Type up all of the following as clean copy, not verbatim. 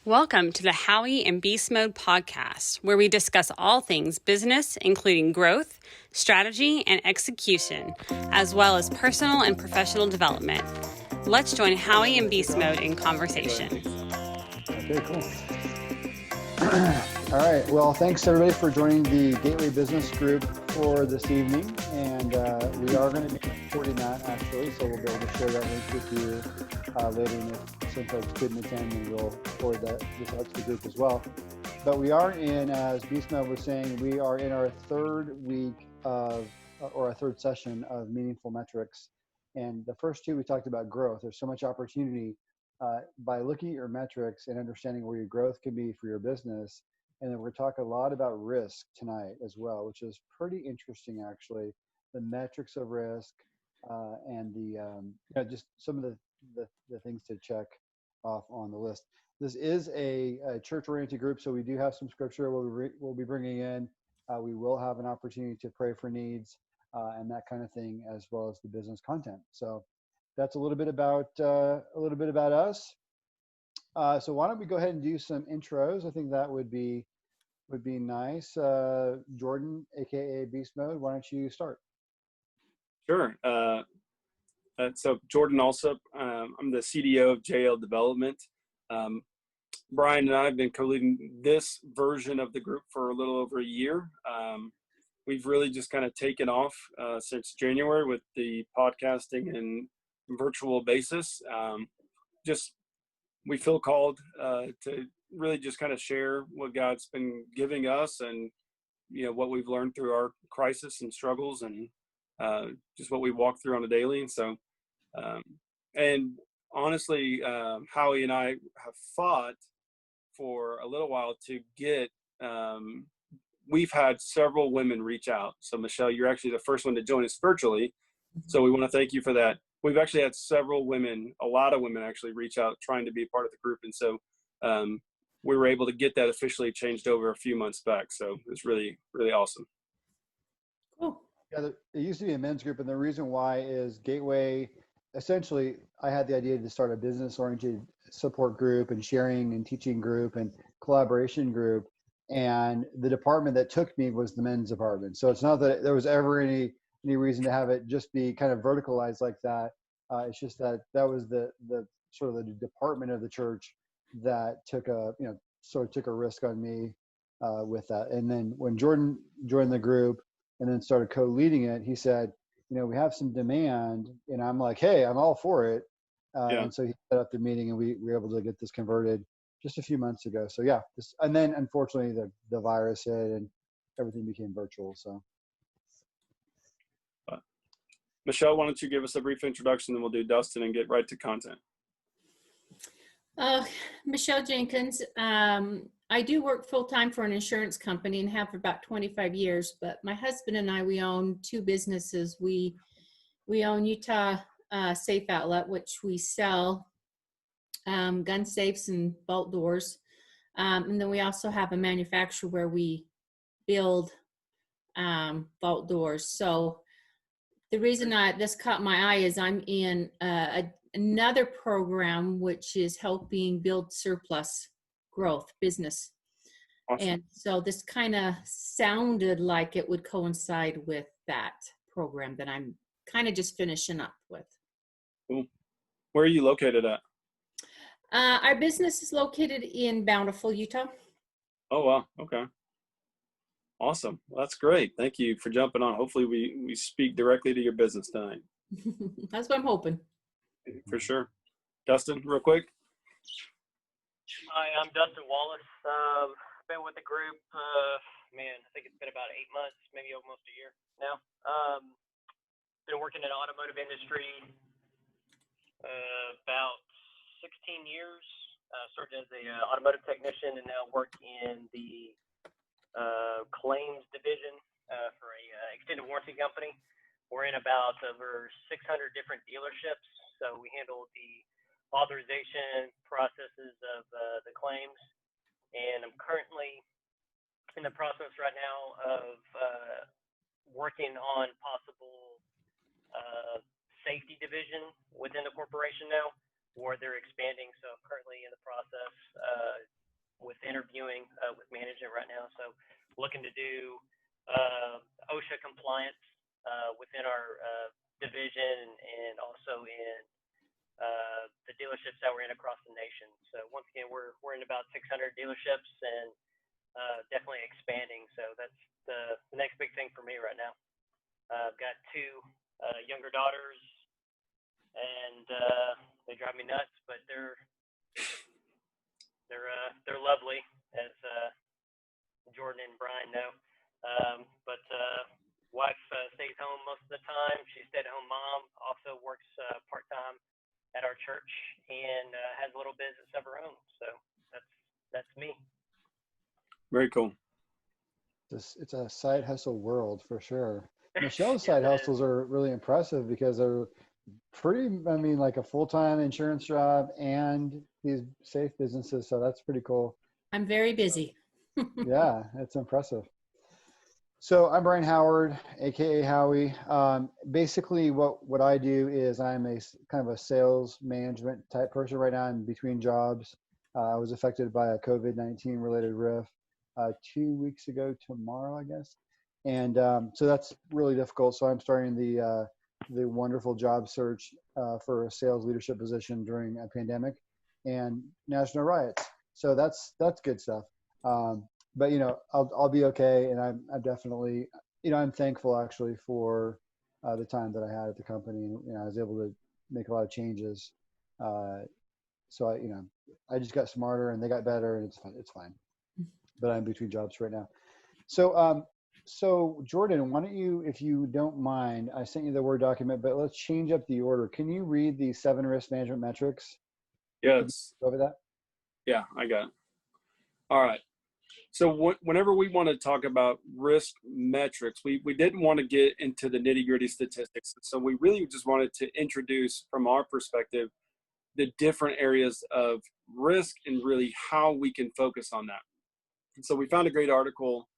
Welcome to the Howie and Beastmode podcast, where we discuss all things business, including growth, strategy, and execution, as well as personal and professional development. Let's join Howie and Beastmode in conversation. Okay, cool. All right. Well, thanks everybody for joining the Gateway Business Group for this evening. And we are going to be recording that actually, so we'll be able to share that link with you later. And if some folks couldn't attend, then we'll forward this out to the group as well. But we are in, as Beastmode was saying, we are in our third week of, or our third session of meaningful metrics. And the first two, we talked about growth. There's so much opportunity by looking at your metrics and understanding where your growth can be for your business. And then we're talking a lot about risk tonight as well, which is pretty interesting actually. The metrics of risk and the just some of the things to check off on the list. This is a church-oriented group, so we do have some scripture we'll be bringing in. We will have an opportunity to pray for needs and that kind of thing, as well as the business content. So that's a little bit about us. So why don't we go ahead and do some intros? I think that would be nice. Jordan, aka Beastmode, why don't you start? Sure. So Jordan Allsup, I'm the CDO of JL Development. Brian and I have been co-leading this version of the group for a little over a year. We've really just kind of taken off since January with the podcasting and virtual basis. We feel called to really just kind of share what God's been giving us and, what we've learned through our crisis and struggles and just what we walk through on a daily. And so, and honestly, Howie and I have fought for a little while to get, we've had several women reach out. So Michelle, you're actually the first one to join us virtually. So we want to thank you for that. We've actually had several women, a lot of women actually reach out trying to be a part of the group. And so we were able to get that officially changed over a few months back. So it's really, really awesome. Cool. Yeah, it used to be a men's group. And the reason why is Gateway, essentially, I had the idea to start a business-oriented support group and sharing and teaching group and collaboration group. And the department that took me was the men's department. So it's not that there was ever any reason to have it just be kind of verticalized like that. It's just that was the sort of the department of the church that took a risk on me with that. And then when Jordan joined the group and then started co-leading it, he said, we have some demand, and I'm like, hey, I'm all for it. And so he set up the meeting, and we were able to get this converted just a few months ago. So yeah, and then unfortunately the virus hit and everything became virtual. So. Michelle, why don't you give us a brief introduction, then we'll do Dustin and get right to content. Michelle Jenkins. I do work full-time for an insurance company and have for about 25 years, but my husband and I, we own two businesses. We own Utah Safe Outlet, which we sell gun safes and vault doors. And then we also have a manufacturer where we build vault doors. So the reason this caught my eye is I'm in another program which is helping build surplus growth business. Awesome. And so this kind of sounded like it would coincide with that program that I'm kind of just finishing up with. Cool. Where are you located at? Our business is located in Bountiful, Utah. Oh, wow. Okay. Awesome. Well, that's great. Thank you for jumping on. Hopefully we speak directly to your business tonight. That's what I'm hoping. For sure. Dustin, real quick. Hi, I'm Dustin Wallace. Been with the group, I think it's been about 8 months, maybe almost a year now. Been working in the automotive industry about 16 years. Started as an automotive technician and now work in the claims division for a extended warranty company. We're in about over 600 different dealerships, so we handle the authorization processes of the claims. And I'm currently in the process right now of working on possible safety division within the corporation now, or they're expanding. So I'm currently in the process interviewing with management right now. So looking to do OSHA compliance within our division and also in the dealerships that we're in across the nation. So once again, we're in about 600 dealerships and definitely expanding. So that's the next big thing for me right now. I've got two younger daughters, and they drive me nuts, but they're lovely, as Jordan and Brian know. But wife stays home most of the time. She's a stay-at-home mom, also works part-time at our church, and has a little business of her own. So that's me. Very cool. It's a side hustle world for sure. Michelle's side hustles are really impressive because they're pretty, I mean, like a full-time insurance job and these safe businesses. So that's pretty cool. I'm very busy. Yeah, it's impressive. So I'm Brian Howard, AKA Howie. Basically what I do is I'm a kind of a sales management type person right now. I'm between jobs. I was affected by a COVID-19 related riff 2 weeks ago tomorrow, I guess. And so that's really difficult. So I'm starting the wonderful job search for a sales leadership position during a pandemic and national riots. So that's good stuff. But I'll be okay, and I'm definitely, I'm thankful actually for the time that I had at the company. I was able to make a lot of changes. So I just got smarter, and they got better, and it's fine. But I'm between jobs right now. So Jordan, why don't you, if you don't mind, I sent you the Word document, but let's change up the order. Can you read the 7 risk management metrics? Yes. Over that? Yeah, I got it. All right. So whenever we want to talk about risk metrics, we didn't want to get into the nitty-gritty statistics. So we really just wanted to introduce, from our perspective, the different areas of risk and really how we can focus on that. And so we found a great article.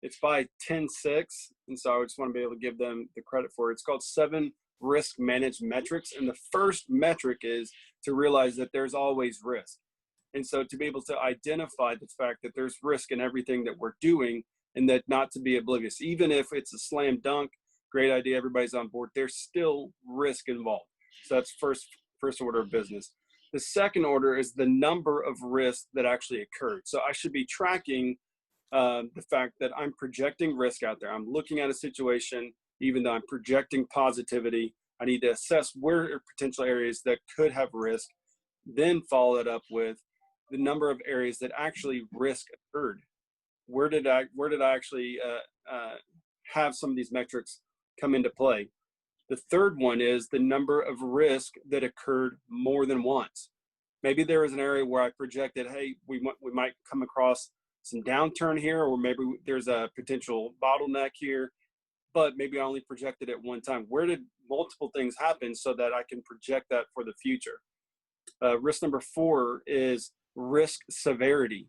It's by 10-6, and so I just want to be able to give them the credit for it. It's called 7 Risk Managed Metrics, and the first metric is to realize that there's always risk. And so to be able to identify the fact that there's risk in everything that we're doing and that not to be oblivious, even if it's a slam dunk, great idea, everybody's on board, there's still risk involved. So that's first order of business. The second order is the number of risks that actually occurred. So I should be tracking the fact that I'm projecting risk out there. I'm looking at a situation, even though I'm projecting positivity, I need to assess where are potential areas that could have risk, then follow it up with the number of areas that actually risk occurred. Where did I actually have some of these metrics come into play? The third one is the number of risk that occurred more than once. Maybe there was an area where I projected, hey, we might come across some downturn here, or maybe there's a potential bottleneck here, but maybe I only projected it one time. Where did multiple things happen so that I can project that for the future? Risk number 4 is risk severity.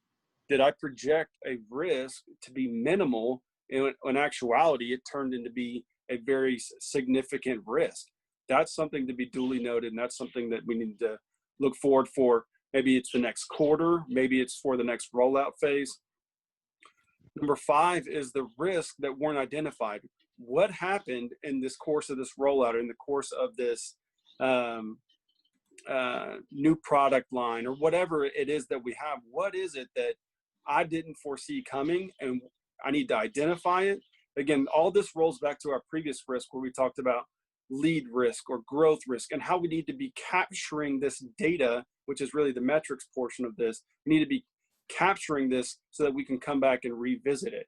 Did I project a risk to be minimal? In actuality, it turned into be a very significant risk. That's something to be duly noted, and that's something that we need to look forward for. Maybe it's the next quarter, maybe it's for the next rollout phase. Number 5 is the risks that weren't identified. What happened in this course of this rollout, in the course of this new product line, or whatever it is that we have? What is it that I didn't foresee coming, and I need to identify it? Again, all this rolls back to our previous risk where we talked about lead risk or growth risk and how we need to be capturing this data, which is really the metrics portion of this. We need to be capturing this so that we can come back and revisit it.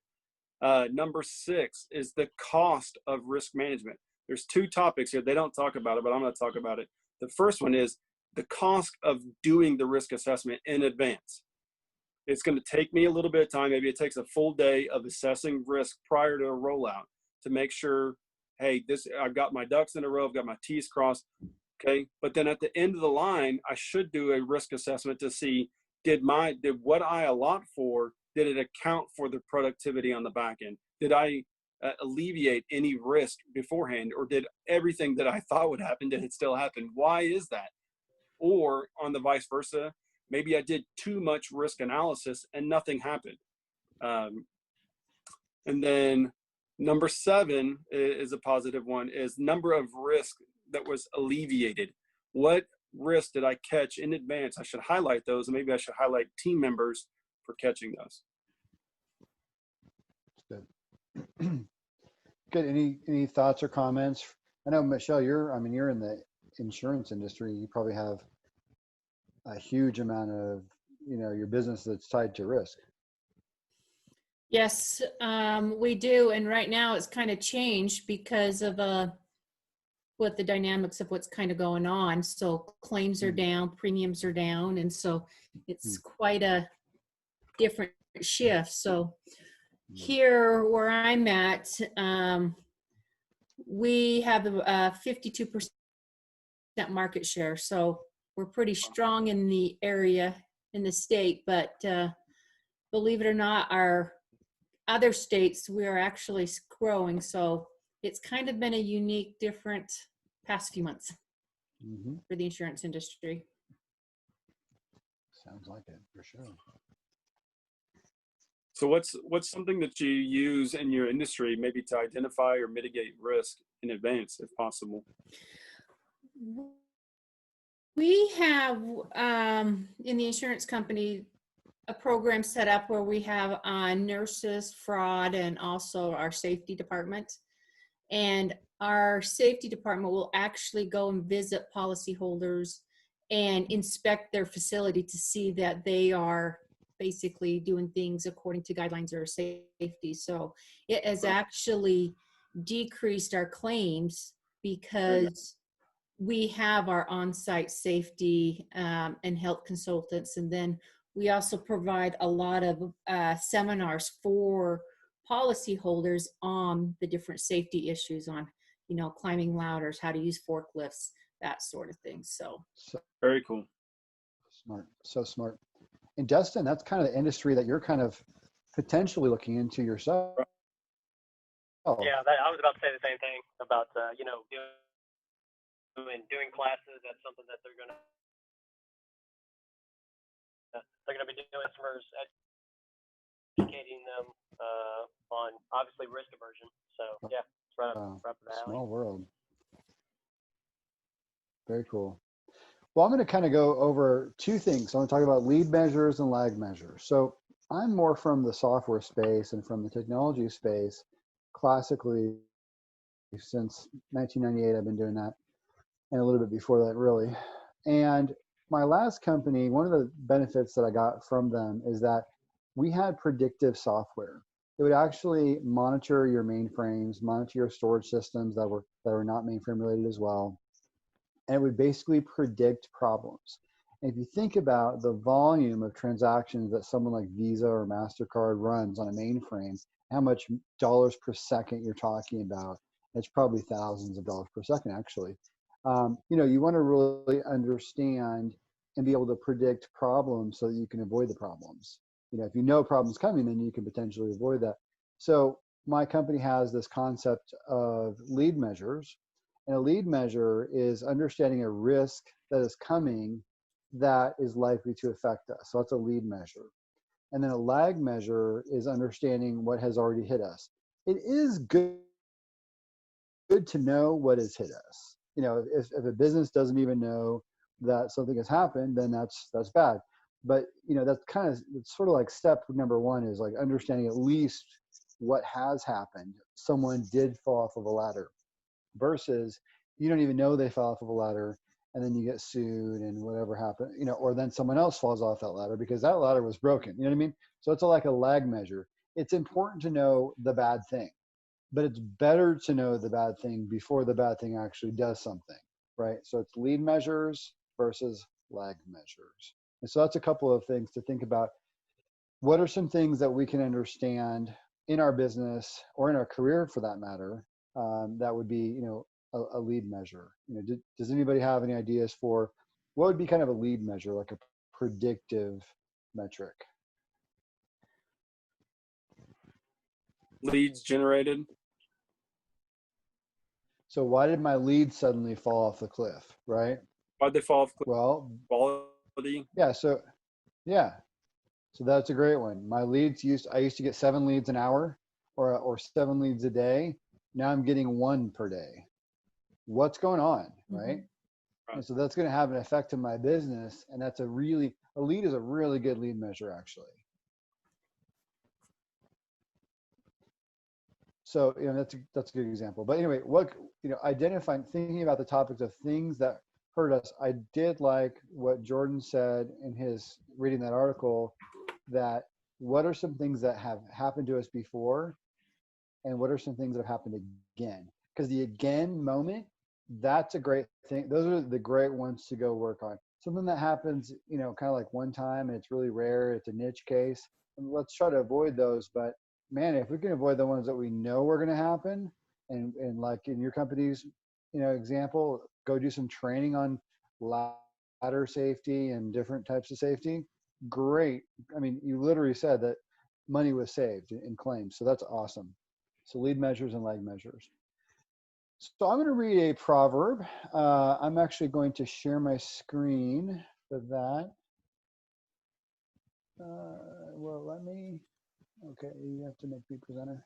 Number 6 is the cost of risk management. There's 2 topics here. They don't talk about it, but I'm going to talk about it. The first one is the cost of doing the risk assessment in advance. It's going to take me a little bit of time. Maybe it takes a full day of assessing risk prior to a rollout to make sure, hey, I've got my ducks in a row, I've got my T's crossed, okay? But then at the end of the line, I should do a risk assessment to see, did what I allot for, did it account for the productivity on the back end? Did I alleviate any risk beforehand, or did everything that I thought would happen, did it still happen? Why is that? Or on the vice versa, maybe I did too much risk analysis and nothing happened. And then number 7 is a positive one, is number of risk that was alleviated. What risk did I catch in advance? I should highlight those, and maybe I should highlight team members for catching those. Good. Good. Any thoughts or comments? I know, Michelle, you're in the insurance industry. You probably have a huge amount of, your business that's tied to risk. Yes, we do. And right now it's kind of changed because of what the dynamics of what's kind of going on. So claims are down, premiums are down. And so it's quite a different shift. So here where I'm at, we have a 52% market share. So we're pretty strong in the area, in the state, but believe it or not, our other states, we are actually growing. So it's kind of been a unique, different past few months for the insurance industry. Sounds like it, for sure. So what's something that you use in your industry, maybe to identify or mitigate risk in advance, if possible? We have in the insurance company a program set up where we have nurses, fraud, and also our safety department. And our safety department will actually go and visit policyholders and inspect their facility to see that they are basically doing things according to guidelines or safety. So it has actually decreased our claims because we have our on-site safety and health consultants. And then we also provide a lot of seminars for policyholders on the different safety issues on, climbing ladders, how to use forklifts, that sort of thing. So very cool. Smart. So smart. And Dustin, that's kind of the industry that you're kind of potentially looking into yourself. Yeah, I was about to say the same thing about, doing classes. That's something that they're going to be doing, customers, educating them on obviously risk aversion. So yeah, it's right up the alley. Small world. Very cool. Well, I'm going to kind of go over 2 things. I want to talk about lead measures and lag measures. So I'm more from the software space and from the technology space. Classically, since 1998, I've been doing that, and a little bit before that, really. And my last company, one of the benefits that I got from them is that we had predictive software. It would actually monitor your mainframes, monitor your storage systems that were not mainframe related as well. And it would basically predict problems. And if you think about the volume of transactions that someone like Visa or MasterCard runs on a mainframe, how much dollars per second you're talking about, it's probably thousands of dollars per second, actually. You want to really understand and be able to predict problems so that you can avoid the problems. If you know problems coming, then you can potentially avoid that. So my company has this concept of lead measures. And a lead measure is understanding a risk that is coming that is likely to affect us. So that's a lead measure. And then a lag measure is understanding what has already hit us. It is good to know what has hit us. If a business doesn't even know that something has happened, then that's bad. But that's it's sort of like step number 1 is like understanding at least what has happened. Someone did fall off of a ladder, versus you don't even know they fell off of a ladder, and then you get sued and whatever happened, or then someone else falls off that ladder because that ladder was broken. You know what I mean? So it's like a lag measure. It's important to know the bad thing, but it's better to know the bad thing before the bad thing actually does something, right? So it's lead measures versus lag measures. And so that's a couple of things to think about. What are some things that we can understand in our business or in our career, for that matter, that would be, a lead measure? Does anybody have any ideas for what would be kind of a lead measure, like a predictive metric? Leads generated. So why did my lead suddenly fall off the cliff, right? Why'd they fall off? Well, Quality. yeah. So Yeah. So that's a great one. My leads I used to get 7 leads an hour or 7 leads a day. Now I'm getting 1 per day. What's going on, right? And so that's going to have an effect on my business. And that's a lead is a really good lead measure, actually. So, that's a good example. But anyway, thinking about the topics of things that hurt us, I did like what Jordan said in his reading that article, that what are some things that have happened to us before and what are some things that have happened again? Because the again moment, that's a great thing. Those are the great ones to go work on. Something that happens, kind of like one time and it's really rare, it's a niche case. And let's try to avoid those. But man, if we can avoid the ones that we know are going to happen, and like in your company's, example, go do some training on ladder safety and different types of safety. Great. I mean, you literally said that money was saved in claims. So that's awesome. So lead measures and lag measures. So I'm going to read a proverb. I'm actually going to share my screen for that. Okay, you have to make me presenter.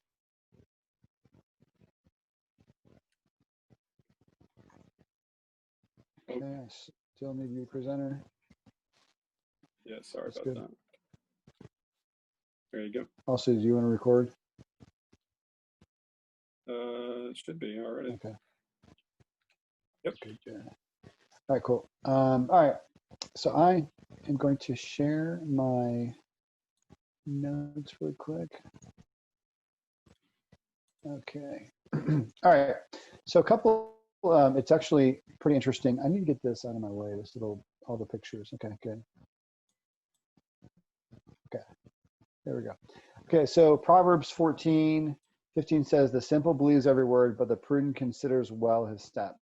Okay, I still need to be presenter. Yeah, sorry That's about good. that. There you go. Also, do you want to record? It should be already. Okay. Yep. Good. All right, cool. All right, so I am going to share my notes real quick. Okay. All right. So a couple, it's actually pretty interesting. I need to get this out of my way, all the pictures. Okay, good. Okay, there we go. Okay, so Proverbs 14:15 says, the simple believes every word, but the prudent considers well his steps.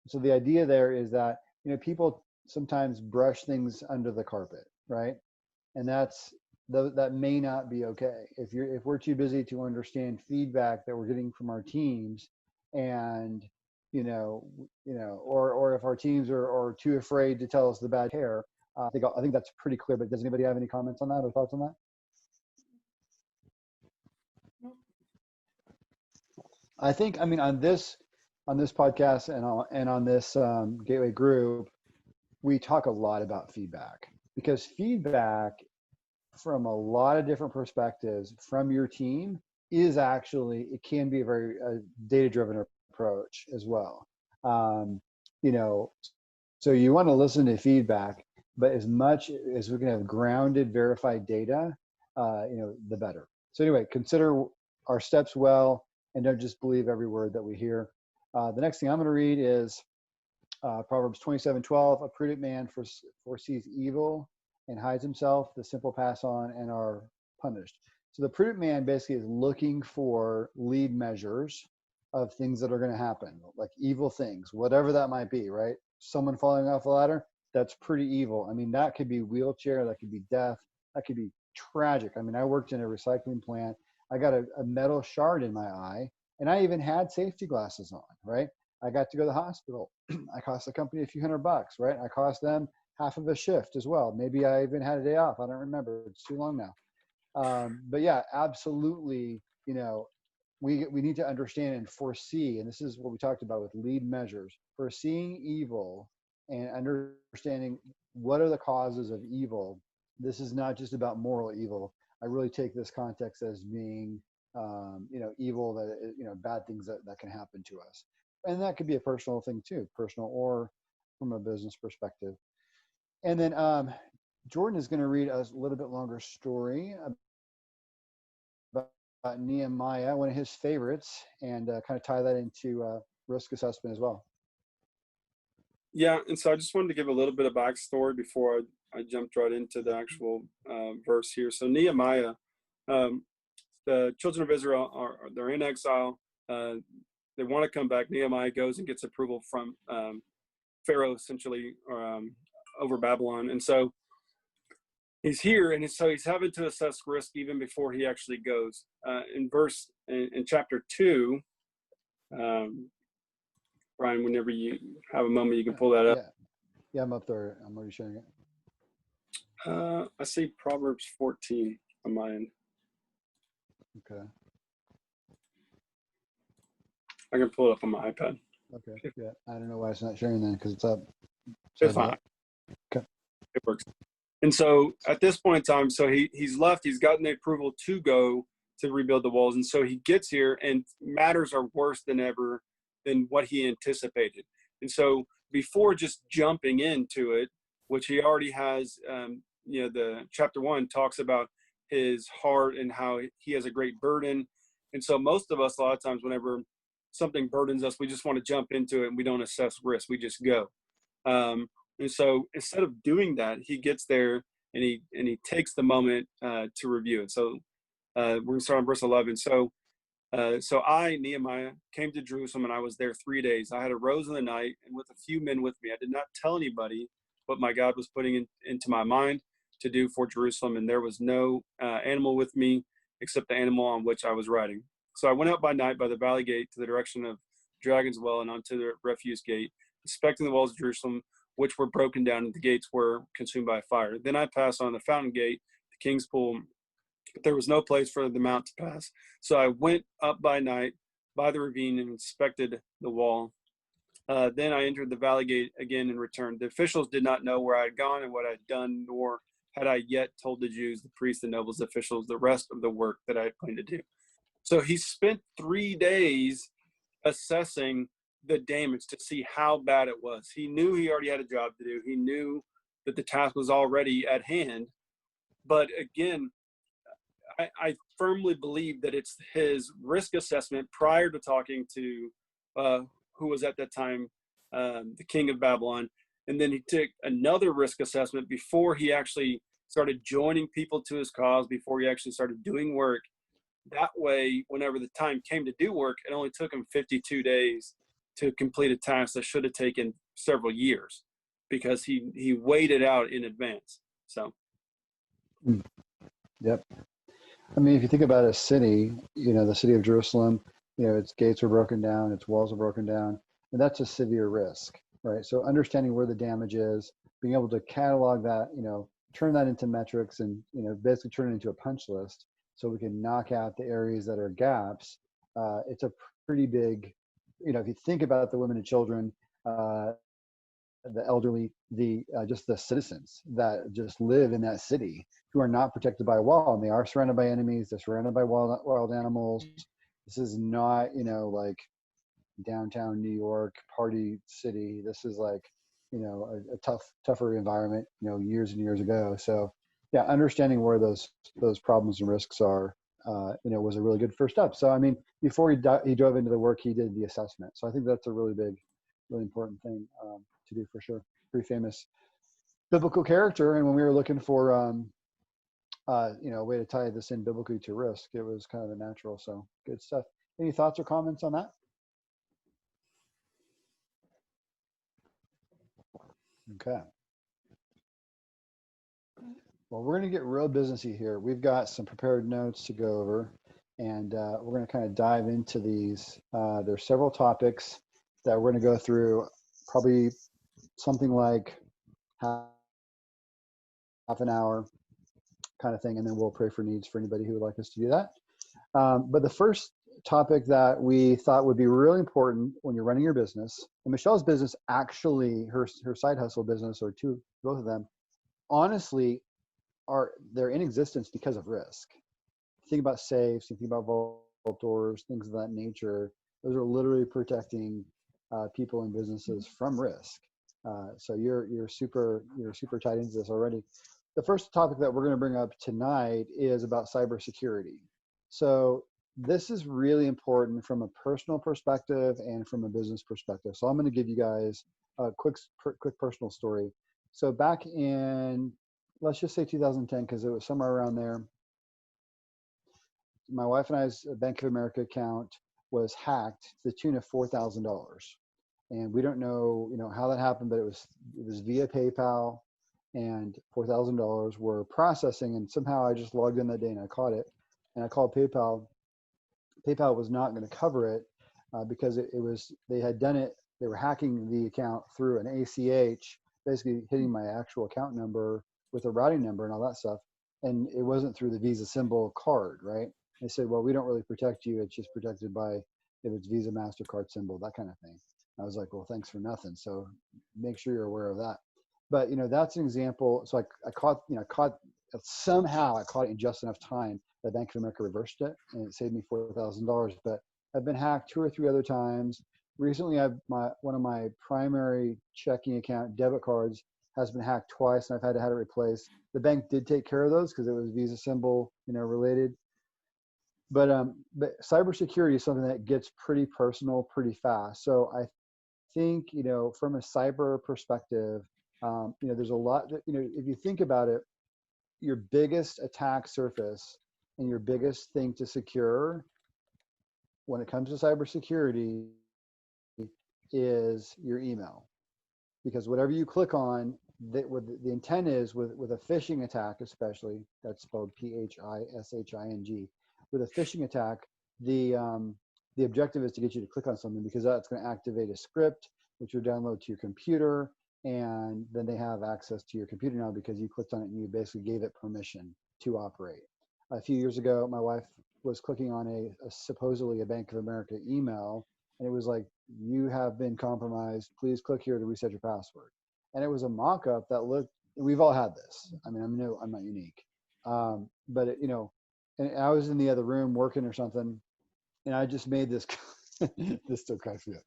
So the idea there is that, people sometimes brush things under the carpet, right? And that may not be okay. If we're too busy to understand feedback that we're getting from our teams, and or if our teams are too afraid to tell us the bad hair, I think that's pretty clear. But does anybody have any comments on that or thoughts on that? I think, on this podcast and on this Gateway group, we talk a lot about feedback, because feedback from a lot of different perspectives from your team it can be a very data-driven approach as well. So you want to listen to feedback, but as much as we can have grounded, verified data, the better. So anyway, consider our steps well, and don't just believe every word that we hear. The next thing I'm going to read is Proverbs 27:12. A prudent man foresees evil and hides himself. The simple pass on and are punished. So the prudent man basically is looking for lead measures of things that are going to happen, like evil things, whatever that might be, right? Someone falling off a ladder, that's pretty evil. That could be wheelchair, that could be death, that could be tragic. I worked in a recycling plant. I got a metal shard in my eye, and I even had safety glasses on, right? I got to go to the hospital. I cost the company a few $100, right? I cost them half of a shift as well. Maybe I even had a day off. I don't remember. It's too long now. But yeah, absolutely. We need to understand and foresee, and this is what we talked about with lead measures, foreseeing evil and understanding what are the causes of evil. This is not just about moral evil. I really take this context as being, evil, that, bad things that can happen to us. And that could be a personal thing too, personal or from a business perspective. And then Jordan is going to read us a little bit longer story about Nehemiah, one of his favorites, and kind of tie that into risk assessment as well. Yeah, and so I just wanted to give a little bit of backstory before I jumped right into the actual verse here. So Nehemiah, the children of Israel they're in exile. They want to come back. Nehemiah goes and gets approval from Pharaoh, essentially, over Babylon. And so he's here, and so he's having to assess risk even before he actually goes. In chapter 2, Brian, whenever you have a moment, you can pull that up. Yeah, I'm up there. I'm already sharing it. I see Proverbs 14 on my end. Okay. I can pull it up on my iPad. Okay. Yeah. I don't know why it's not sharing then, because it's up. It's fine. Okay. It works. And so at this point in time, so he's left, he's gotten the approval to go to rebuild the walls. And so he gets here and matters are worse than ever than what he anticipated. And so before just jumping into it, which he already has, the chapter 1 talks about his heart and how he has a great burden. And so most of us, a lot of times, whenever something burdens us, we just want to jump into it and we don't assess risk. We just go. And so instead of doing that, he gets there and he takes the moment to review it. So we're going to start on verse 11. So I, Nehemiah, came to Jerusalem, and I was there 3 days. I had arose in the night, and with a few men with me. I did not tell anybody what my God was putting into my mind to do for Jerusalem, and there was no animal with me except the animal on which I was riding. So I went out by night by the valley gate to the direction of Dragon's Well and onto the refuse gate, inspecting the walls of Jerusalem, which were broken down, and the gates were consumed by fire. Then I passed on the fountain gate, the king's pool, but there was no place for the mount to pass. So I went up by night by the ravine and inspected the wall. Then I entered the valley gate again and returned. The officials did not know where I had gone and what I had done, nor had I yet told the Jews, the priests, the nobles, the officials, the rest of the work that I had planned to do. So he spent 3 days assessing the damage to see how bad it was. He knew he already had a job to do. He knew that the task was already at hand. But again, I firmly believe that it's his risk assessment prior to talking to who was at that time the king of Babylon. And then he took another risk assessment before he actually started joining people to his cause, before he actually started doing work. That way, whenever the time came to do work, it only took him 52 days to complete a task that should have taken several years, because he weighed it out in advance. So. Yep. I mean, if you think about a city, the city of Jerusalem, its gates were broken down, its walls were broken down, and that's a severe risk, right? So understanding where the damage is, being able to catalog that, turn that into metrics and, basically turn it into a punch list so we can knock out the areas that are gaps. It's a pretty big, if you think about the women and children, the elderly, just the citizens that just live in that city who are not protected by a wall, and they are surrounded by enemies. They're surrounded by wild animals. This is not, like downtown New York party city. This is like, a tougher environment, years and years ago. So yeah, understanding where those problems and risks are, was a really good first step. So, I mean, before he dove into the work, he did the assessment. So I think that's a really important thing to do for sure. Pretty famous biblical character. And when we were looking for, a way to tie this in biblically to risk, it was kind of a natural. So good stuff. Any thoughts or comments on that? Okay. Well, we're going to get real businessy here. We've got some prepared notes to go over, and we're going to kind of dive into these. There's several topics that we're going to go through, probably something like half an hour kind of thing, and then we'll pray for needs for anybody who would like us to do that. But the first topic that we thought would be really important when you're running your business, and Michelle's business, actually her side hustle business, or both of them, honestly, they're in existence because of risk. Think about safes, think about vault doors, things of that nature. Those are literally protecting people and businesses from risk. So you're super tied into this already. The first topic that we're going to bring up tonight is about cybersecurity. So this is really important from a personal perspective and from a business perspective. So I'm going to give you guys a quick personal story. So back in, let's just say 2010, because it was somewhere around there, my wife and I's Bank of America account was hacked to the tune of $4,000. And we don't know, how that happened, but it was via PayPal, and $4,000 were processing. And somehow I just logged in that day and I caught it. And I called PayPal. PayPal was not going to cover it because they had done it. They were hacking the account through an ACH, basically hitting my actual account number with a routing number and all that stuff. And it wasn't through the Visa symbol card, right? They said, well, we don't really protect you. It's just protected by if it's Visa, MasterCard symbol, that kind of thing. I was like, well, thanks for nothing. So make sure you're aware of that. But, that's an example. So I caught somehow I caught it in just enough time that Bank of America reversed it, and it saved me $4,000. But I've been hacked 2 or 3 other times. Recently, one of my primary checking account debit cards has been hacked twice, and I've had to have it replaced. The bank did take care of those because it was Visa symbol, related. But cybersecurity is something that gets pretty personal pretty fast. So I think, from a cyber perspective, there's a lot that, if you think about it, your biggest attack surface and your biggest thing to secure when it comes to cybersecurity is your email. Because whatever you click on, the intent is with a phishing attack, especially, that's spelled phishing. With a phishing attack, the objective is to get you to click on something because that's going to activate a script, which you'll download to your computer, and then they have access to your computer now because you clicked on it and you basically gave it permission to operate. A few years ago, my wife was clicking on a supposedly a Bank of America email, and it was like, you have been compromised. Please click here to reset your password. And it was a mock-up that looked, we've all had this. I mean, I'm not unique. But it, and I was in the other room working or something, and I just made this, this still cracks me up.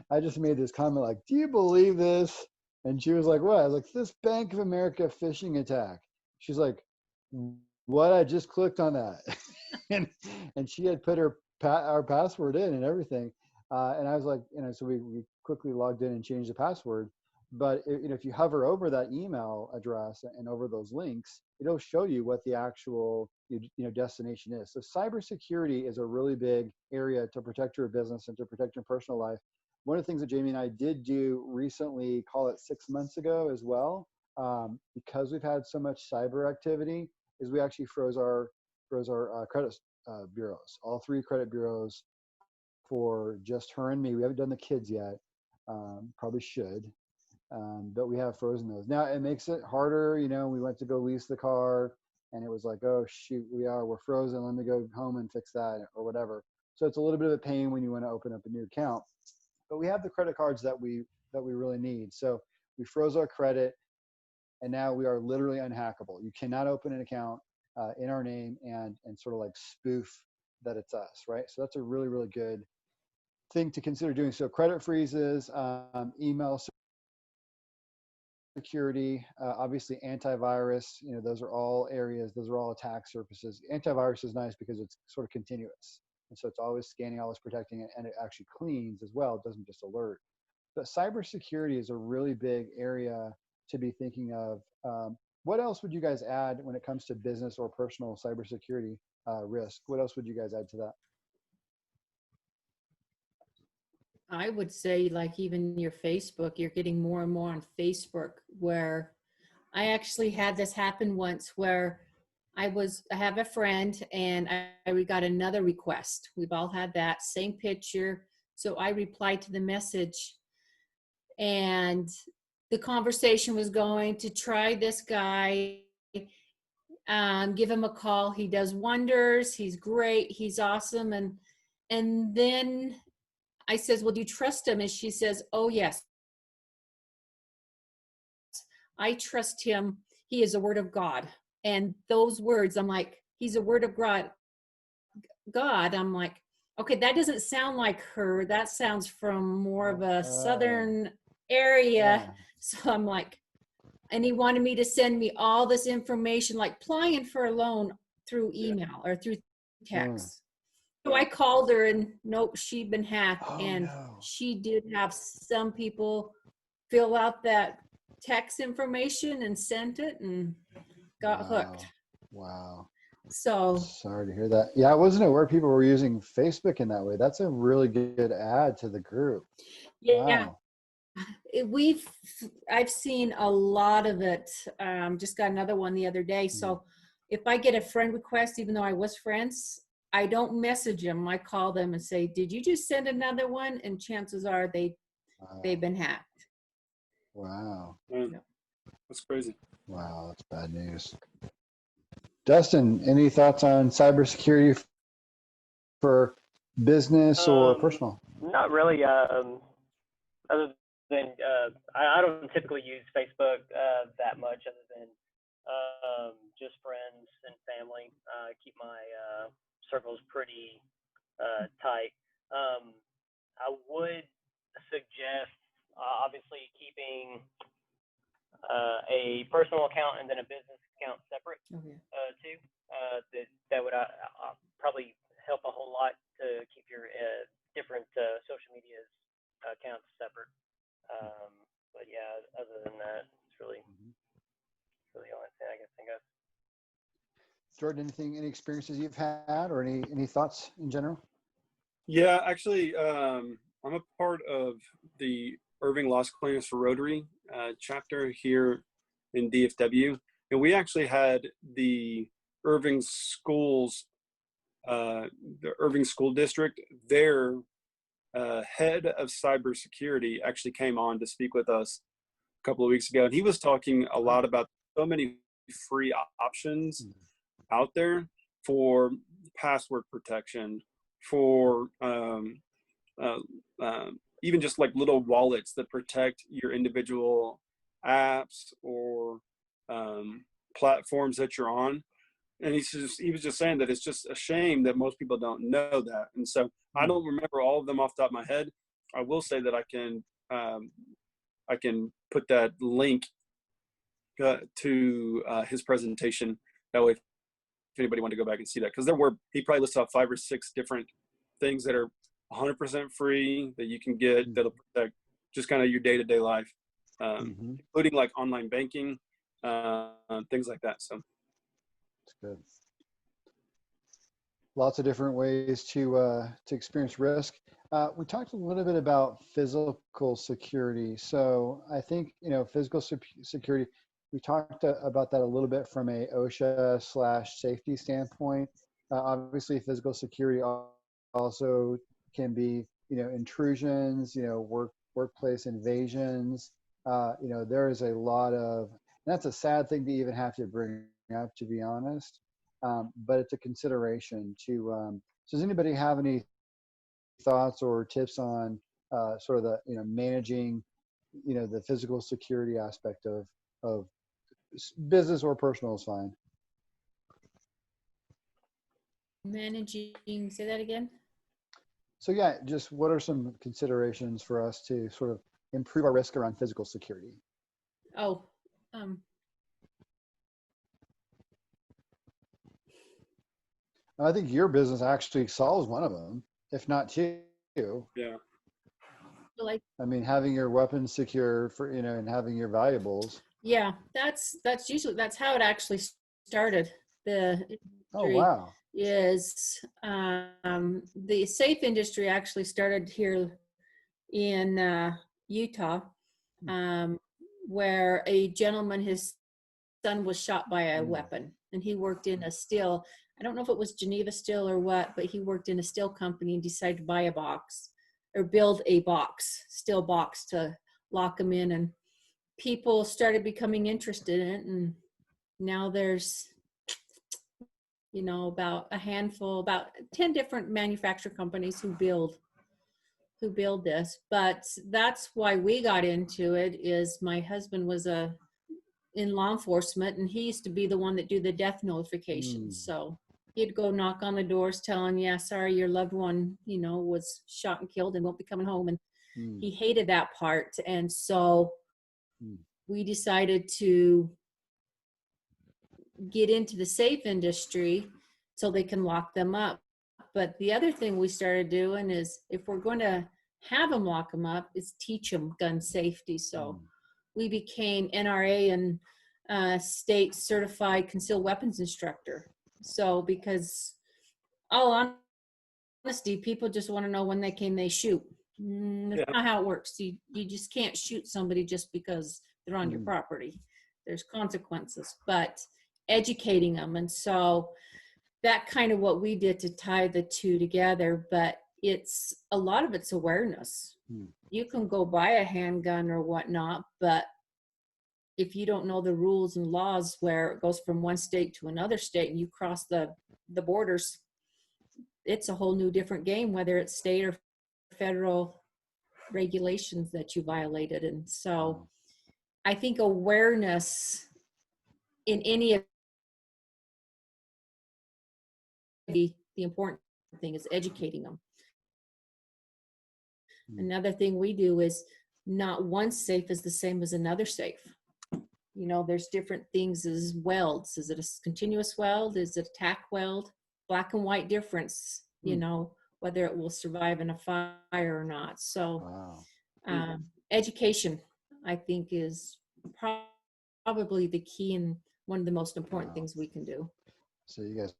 I just made this comment like, do you believe this? And she was like, what? I was like, this Bank of America phishing attack. She's like, what? I just clicked on that. and she had put our password in and everything. And I was like, so we quickly logged in and changed the password. But if you hover over that email address and over those links, it'll show you what the actual destination is. So cybersecurity is a really big area to protect your business and to protect your personal life. One of the things that Jamie and I did do recently, call it 6 months ago as well, because we've had so much cyber activity, is we actually froze our credit bureaus, all 3 credit bureaus, for just her and me. We haven't done the kids yet. Probably should. But we have frozen those. Now it makes it harder. We went to go lease the car and it was like, oh shoot, we're frozen. Let me go home and fix that or whatever. So it's a little bit of a pain when you want to open up a new account, but we have the credit cards that we really need. So we froze our credit and now we are literally unhackable. You cannot open an account in our name and sort of like spoof that it's us, right? So that's a really, really good thing to consider doing. So credit freezes, email security, obviously antivirus, those are all areas, those are all attack surfaces. Antivirus is nice because it's sort of continuous. And so it's always scanning, always protecting it, and it actually cleans as well. It doesn't just alert. But cybersecurity is a really big area to be thinking of. What else would you guys add when it comes to business or personal cybersecurity risk? What else would you guys add to that? I would say, like, even your Facebook, you're getting more and more on Facebook, where I actually had this happen once where I have a friend and we got another request. We've all had that same picture. So I replied to the message and the conversation was going to try this guy, give him a call. He does wonders. He's great. He's awesome. And then I says, well, do you trust him? And she says, oh, yes. I trust him. He is a word of God. And those words, I'm like, he's a word of God. I'm like, okay, that doesn't sound like her. That sounds from more of a southern area. Yeah. So I'm like, and he wanted me to send me all this information, like applying for a loan through email or through text. So I called her and nope, she'd been hacked. She did have some people fill out that text information and sent it and got hooked. Wow. So sorry to hear that. Yeah, I wasn't aware people were using Facebook in that way. That's a really good add to the group. Yeah. Wow. I've seen a lot of it. Just got another one the other day. So if I get a friend request, even though I was friends, I don't message them. I call them and say, did you just send another one? And chances are they've been hacked. Wow. Yeah. That's crazy. Wow, that's bad news. Dustin, any thoughts on cybersecurity for business or personal? Not really. Other than I don't typically use Facebook that much, other than just friends and family. Keep my circles pretty tight. I would suggest, obviously, keeping a personal account and then a business account separate Okay. too. That would probably help a whole lot to keep your different social media accounts separate. But yeah, other than that, it's really the only thing I can think of. Jordan, any experiences you've had or any thoughts in general? Yeah, actually, I'm a part of the Irving Loss Claims for Rotary chapter here in DFW, and we actually had the Irving schools, the Irving School District, their head of cybersecurity actually came on to speak with us a couple of weeks ago, and he was talking a lot about so many free options out there for password protection, for even just like little wallets that protect your individual apps or platforms that you're on. And he was just saying that it's just a shame that most people don't know that. And so I don't remember all of them off the top of my head. I will say that I can put that link to his presentation. That way, if anybody wanted to go back and see that, because he probably listed out 5 or 6 different things that are 100% free that you can get that'll protect just kind of your day-to-day life, including like online banking, things like that. So That's good. Lots of different ways to experience risk. We talked a little bit about physical security. So I think, physical security, we talked about that a little bit from a OSHA/safety standpoint. Obviously, physical security also can be, intrusions, workplace invasions. There is a lot of, and that's a sad thing to even have to bring up, to be honest. But it's a consideration to, so does anybody have any thoughts or tips on sort of the, managing, the physical security aspect of business or personal is fine. Managing, say that again? So yeah, just what are some considerations for us to sort of improve our risk around physical security? Oh, I think your business actually solves one of them, if not two. yeah. like, I mean, having your weapons secure for, and having your valuables. yeah, that's how it actually started. The Oh, industry wow. is the safe industry actually started here in Utah, where a gentleman, his son was shot by a weapon, and he worked in a steel, I don't know if it was Geneva Steel or what, but he worked in a steel company and decided to buy a box or build a steel box to lock him in, and people started becoming interested in it, and now there's about a handful, about 10 different manufacturer companies who build this. But that's why we got into it. Is my husband was in law enforcement, and he used to be the one that do the death notifications. So he'd go knock on the doors telling, yeah, sorry, your loved one was shot and killed and won't be coming home. And he hated that part, and so we decided to get into the safe industry so they can lock them up. But the other thing we started doing is, if we're going to have them lock them up, is teach them gun safety. So we became NRA and state certified concealed weapons instructor. So because all honesty, people just want to know when they shoot. That's not how it works. You just can't shoot somebody just because they're on your property. There's consequences, but educating them. And so that kind of what we did to tie the two together, but it's a lot of it's awareness. You can go buy a handgun or whatnot, but if you don't know the rules and laws where it goes from one state to another state and you cross the borders, it's a whole new different game, whether it's state or federal regulations that you violated. And so I think awareness in any of the important thing is educating them. Another thing we do is not one safe is the same as another safe. You know, there's different things as welds. Is it a continuous weld? Is it a tack weld? Black and white difference, you know, whether it will survive in a fire or not. So education, I think, is probably the key and one of the most important things we can do. So you guys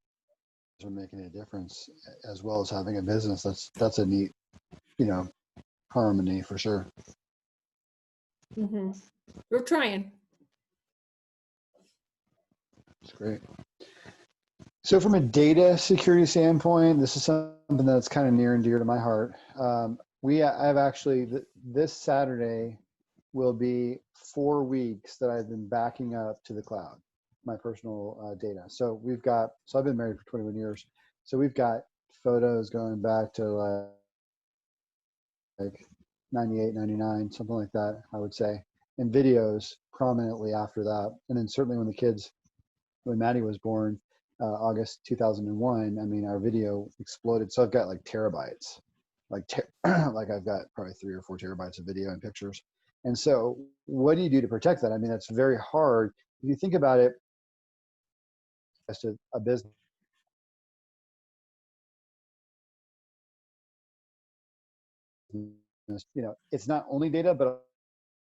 are making a difference as well as having a business. That's a neat, you know, harmony for sure. We're trying. It's great. So from a data security standpoint, this is something that's kind of near and dear to my heart. I've actually, this Saturday will be 4 weeks that I've been backing up to the cloud, my personal data. So I've been married for 21 years. So we've got photos going back to like 98, 99, something like that, I would say, and videos prominently after that. And then certainly when Maddie was born, August 2001, I mean, our video exploded. So I've got like terabytes, like I've got probably 3 or 4 terabytes of video and pictures. And so what do you do to protect that? I mean, that's very hard. If you think about it, as to a business, you know, it's not only data, but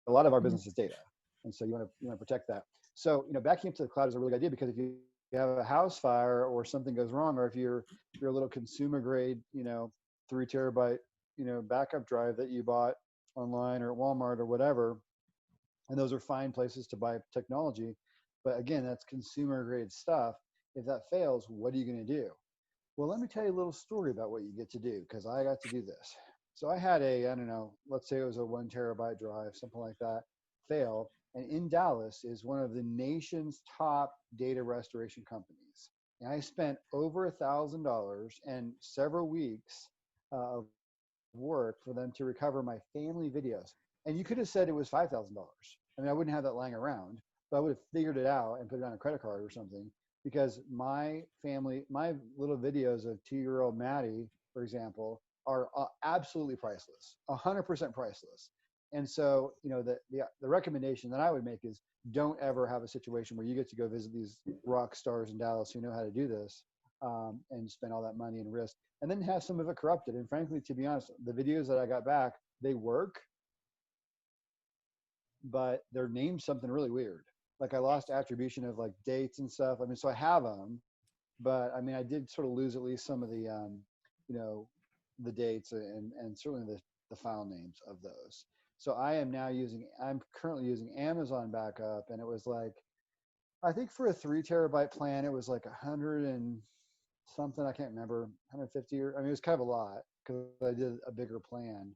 a lot of our business is data. And so you want to protect that. So, you know, backing up to the cloud is a really good idea, because if you have a house fire or something goes wrong, or if you're a little consumer grade, you know, 3 terabyte, you know, backup drive that you bought online or at Walmart or whatever, and those are fine places to buy technology. But again, that's consumer grade stuff. If that fails, what are you going to do? Well, let me tell you a little story about what you get to do, because I got to do this. So I had I don't know, let's say it was a 1 terabyte drive, something like that, fail. And in Dallas is one of the nation's top data restoration companies. And I spent over $1,000 and several weeks of work for them to recover my family videos. And you could have said it was $5,000. I mean, I wouldn't have that lying around, but I would have figured it out and put it on a credit card or something, because my little videos of 2-year-old Maddie, for example, are absolutely priceless, 100% priceless. And so, you know, the recommendation that I would make is don't ever have a situation where you get to go visit these rock stars in Dallas who know how to do this, and spend all that money and risk, and then have some of it corrupted. And frankly, to be honest, the videos that I got back, they work, but they're named something really weird. Like I lost attribution of like dates and stuff. I mean, so I have them, but I mean, I did sort of lose at least some of the, you know, the dates and certainly the file names of those. So I'm currently using Amazon backup, and it was like, I think for a 3 terabyte plan, it was like 100 and something, I can't remember, 150 or, I mean, it was kind of a lot because I did a bigger plan.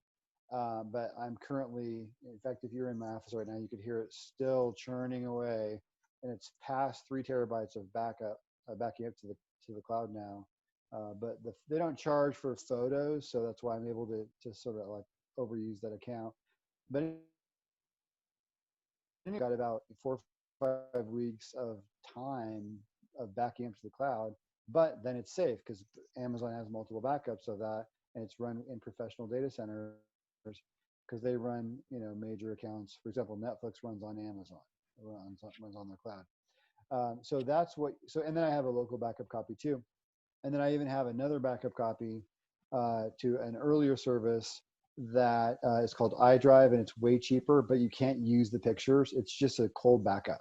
But I'm currently, in fact, if you're in my office right now, you could hear it still churning away, and it's past 3 terabytes of backup, backing up to the cloud now. But they don't charge for photos, so that's why I'm able to sort of like overuse that account. But I got about 4 or 5 weeks of time of backing up to the cloud, but then it's safe because Amazon has multiple backups of that, and it's run in professional data centers because they run, you know, major accounts. For example, Netflix runs on Amazon, runs on their cloud. So that's what. So and then I have a local backup copy too, and then I even have another backup copy to an earlier service that is called iDrive, and it's way cheaper, but you can't use the pictures. It's just a cold backup.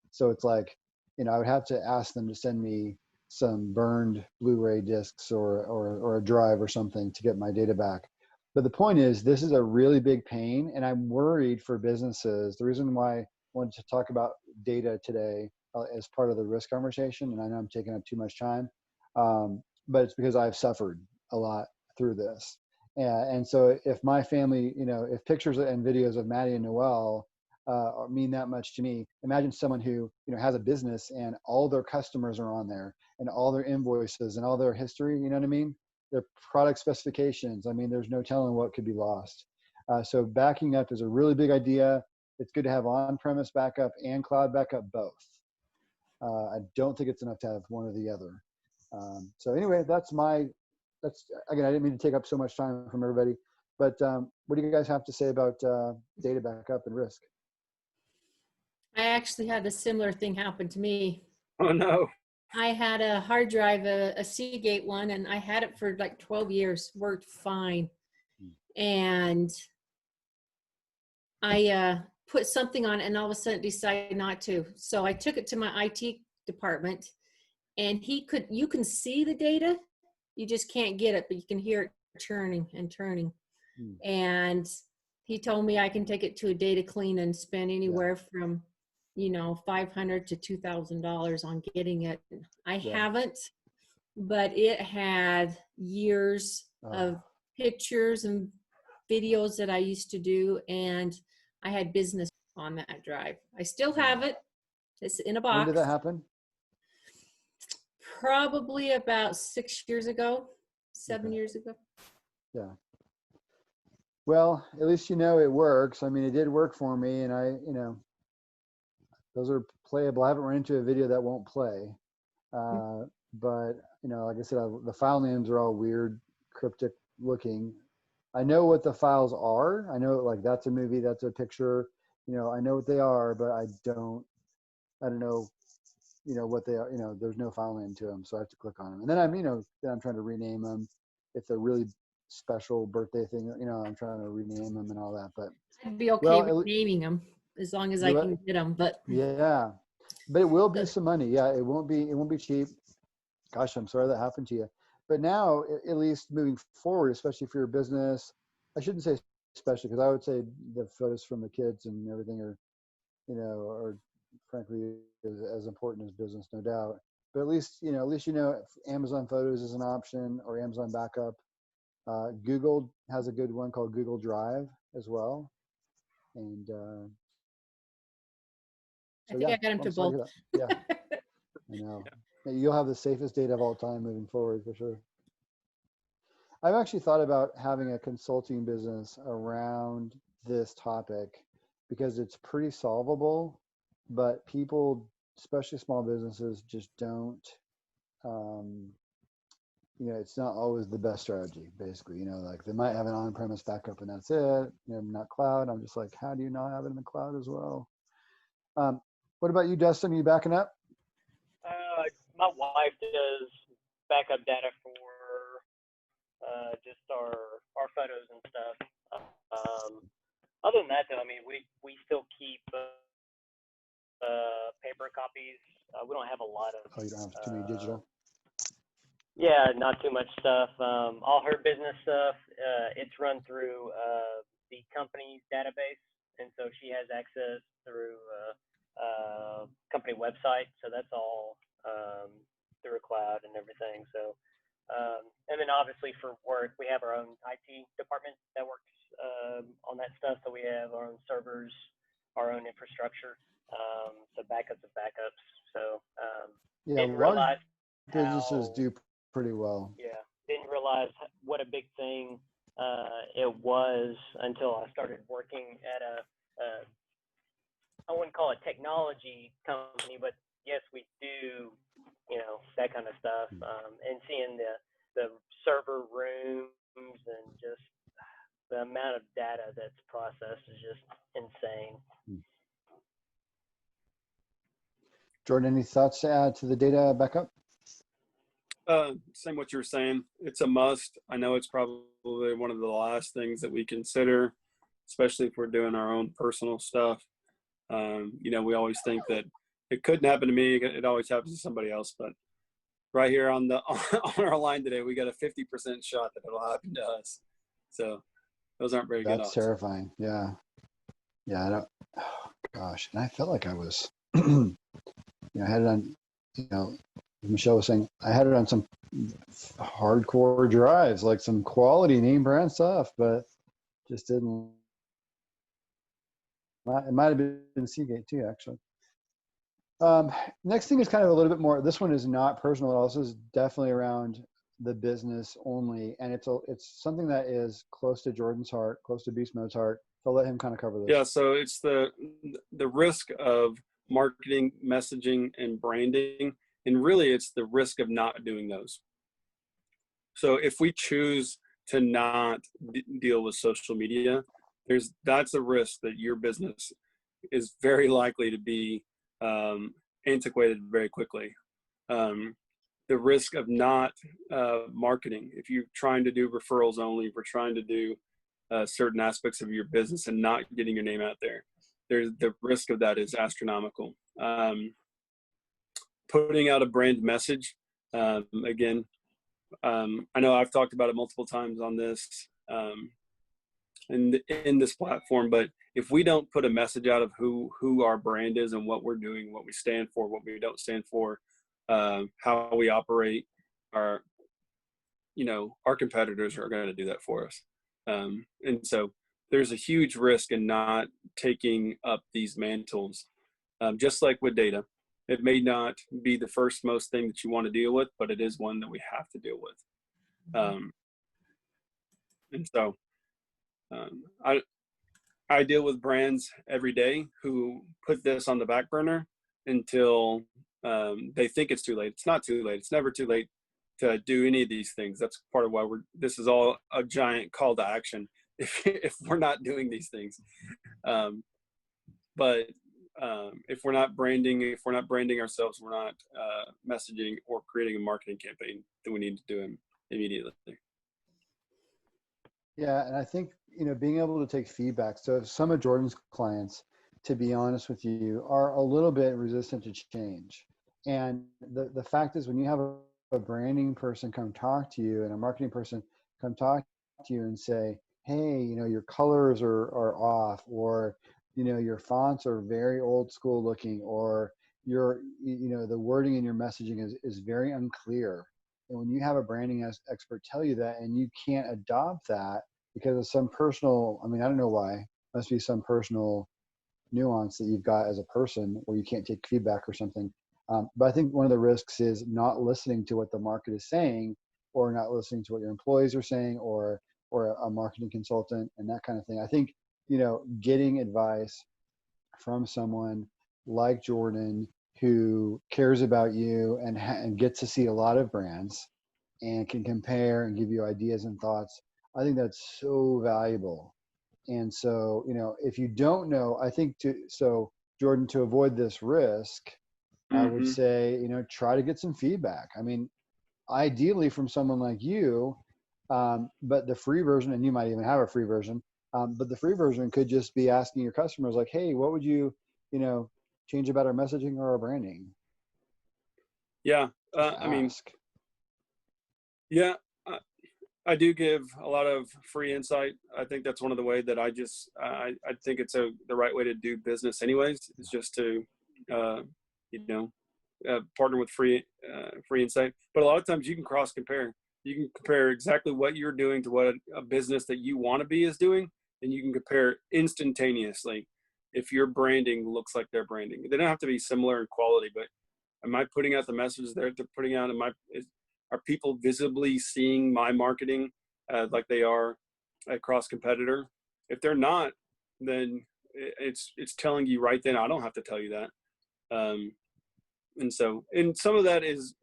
So it's like, you know, I would have to ask them to send me some burned Blu-ray discs or a drive or something to get my data back. But the point is, this is a really big pain, and I'm worried for businesses. The reason why I wanted to talk about data today as part of the risk conversation, and I know I'm taking up too much time, but it's because I've suffered a lot through this. And so if my family, you know, if pictures and videos of Maddie and Noel mean that much to me. Imagine someone who, has a business and all their customers are on there and all their invoices and all their history, you know what I mean? Their product specifications. I mean, there's no telling what could be lost. So backing up is a really big idea. It's good to have on-premise backup and cloud backup both. I don't think it's enough to have one or the other. So anyway, again, I didn't mean to take up so much time from everybody, but what do you guys have to say about data backup and risk? I actually had a similar thing happen to me. Oh no. I had a hard drive, a Seagate one, and I had it for like 12 years, worked fine. And I put something on it and all of a sudden decided not to. So I took it to my IT department, and you can see the data, you just can't get it, but you can hear it turning and turning. And he told me I can take it to a data clean and spend anywhere from, $500 to $2,000 on getting it. I haven't, but it had years of pictures and videos that I used to do, and I had business on that drive. I still have it. It's in a box. When did that happen? Probably about 6 years ago, 7 years ago. Yeah. Well, at least it works. I mean, it did work for me, and those are playable. I haven't run into a video that won't play. But, like I said, the file names are all weird, cryptic looking. I know what the files are. I know, like, that's a movie, that's a picture. I know what they are, but I don't know, what they are. There's no file name to them, so I have to click on them. And then I'm trying to rename them. If they're really special birthday thing, I'm trying to rename them and all that. But I'd be okay with naming them as long as I can get them. But yeah, but it will be some money. Yeah, it won't be cheap. Gosh, I'm sorry that happened to you. But now, at least moving forward, especially for your business, I shouldn't say especially, because I would say the photos from the kids and everything are frankly as important as business, no doubt. But at least Amazon Photos is an option, or Amazon Backup. Google has a good one called Google Drive as well. And I think I got them to both. Yeah, I know. You'll have the safest data of all time moving forward, for sure. I've actually thought about having a consulting business around this topic because it's pretty solvable, but people, especially small businesses, just don't, it's not always the best strategy, basically. Like they might have an on-premise backup and that's it, not cloud. I'm just like, how do you not have it in the cloud as well? What about you, Dustin? Are you backing up? My wife does backup data for just our photos and stuff. Other than that, though, I mean, we still keep paper copies. We don't have a lot of. Oh, you don't have too many digital. Yeah, not too much stuff. All her business stuff, it's run through the company's database, and so she has access through company website. So that's all through a cloud and everything. So, and then obviously for work, we have our own IT department that works on that stuff. So we have our own servers, our own infrastructure. So backups of backups. So yeah, didn't realize businesses do pretty well. Yeah, didn't realize what a big thing it was until I started working at I wouldn't call it technology company, but yes, we do, that kind of stuff. And seeing the server rooms and just the amount of data that's processed is just insane. Jordan, any thoughts to add to the data backup? Same what you're saying. It's a must. I know it's probably one of the last things that we consider, especially if we're doing our own personal stuff. We always think that it couldn't happen to me. It always happens to somebody else. But right here on our line today, we got a 50% shot that it'll happen to us. So those aren't very good. That's terrifying. Yeah. Yeah. I don't. Oh, gosh. And I felt like I was. I had it on. Michelle was saying I had it on some hardcore drives, like some quality name brand stuff, but just didn't It might have been Seagate too, actually. Next thing is kind of a little bit more, this one is not personal at all. This is definitely around the business only. And it's something that is close to Jordan's heart, close to Beastmode's heart. So I'll let him kind of cover this. Yeah, so it's the risk of marketing, messaging, and branding. And really it's the risk of not doing those. So if we choose to not deal with social media, that's a risk that your business is very likely to be antiquated very quickly. The risk of not marketing, if you're trying to do referrals only, if we're trying to do certain aspects of your business and not getting your name out there, the risk of that is astronomical. Putting out a brand message, again, I know I've talked about it multiple times on this in this platform, but if we don't put a message out of who our brand is and what we're doing, what we stand for, what we don't stand for, how we operate, our competitors are going to do that for us. And so there's a huge risk in not taking up these mantles. Just like with data, it may not be the first most thing that you want to deal with, but it is one that we have to deal with. And so I deal with brands every day who put this on the back burner until they think it's too late. It's not too late. It's never too late to do any of these things. That's part of why this is all a giant call to action if we're not doing these things. But if we're not branding ourselves, we're not messaging or creating a marketing campaign, then we need to do them immediately. Yeah, and I think, being able to take feedback. So some of Jordan's clients, to be honest with you, are a little bit resistant to change. And the fact is, when you have a branding person come talk to you and a marketing person come talk to you and say, hey, your colors are off, or, your fonts are very old school looking, or the wording in your messaging is very unclear. And when you have a branding expert tell you that and you can't adopt that because of some personal, I don't know why, must be some personal nuance that you've got as a person where you can't take feedback or something. But I think one of the risks is not listening to what the market is saying, or not listening to what your employees are saying, or a marketing consultant and that kind of thing. I think, getting advice from someone like Jordan who cares about you and gets to see a lot of brands and can compare and give you ideas and thoughts, I think that's so valuable. And so, if you don't know, I think Jordan, to avoid this risk, I would say, try to get some feedback. Ideally from someone like you, but the free version, and you might even have a free version, but the free version could just be asking your customers like, hey, what would you, change about our messaging or our branding? Yeah. Yeah, I do give a lot of free insight. I think that's one of the ways that I think it's the right way to do business anyways, is just to, partner with free insight. But a lot of times you can cross compare. You can compare exactly what you're doing to what a business that you want to be is doing, and you can compare instantaneously if your branding looks like their branding. They don't have to be similar in quality, but am I putting out the messages they're putting out? Are people visibly seeing my marketing like they are a cross competitor? If they're not, then it's telling you right then. I don't have to tell you that. And some of that is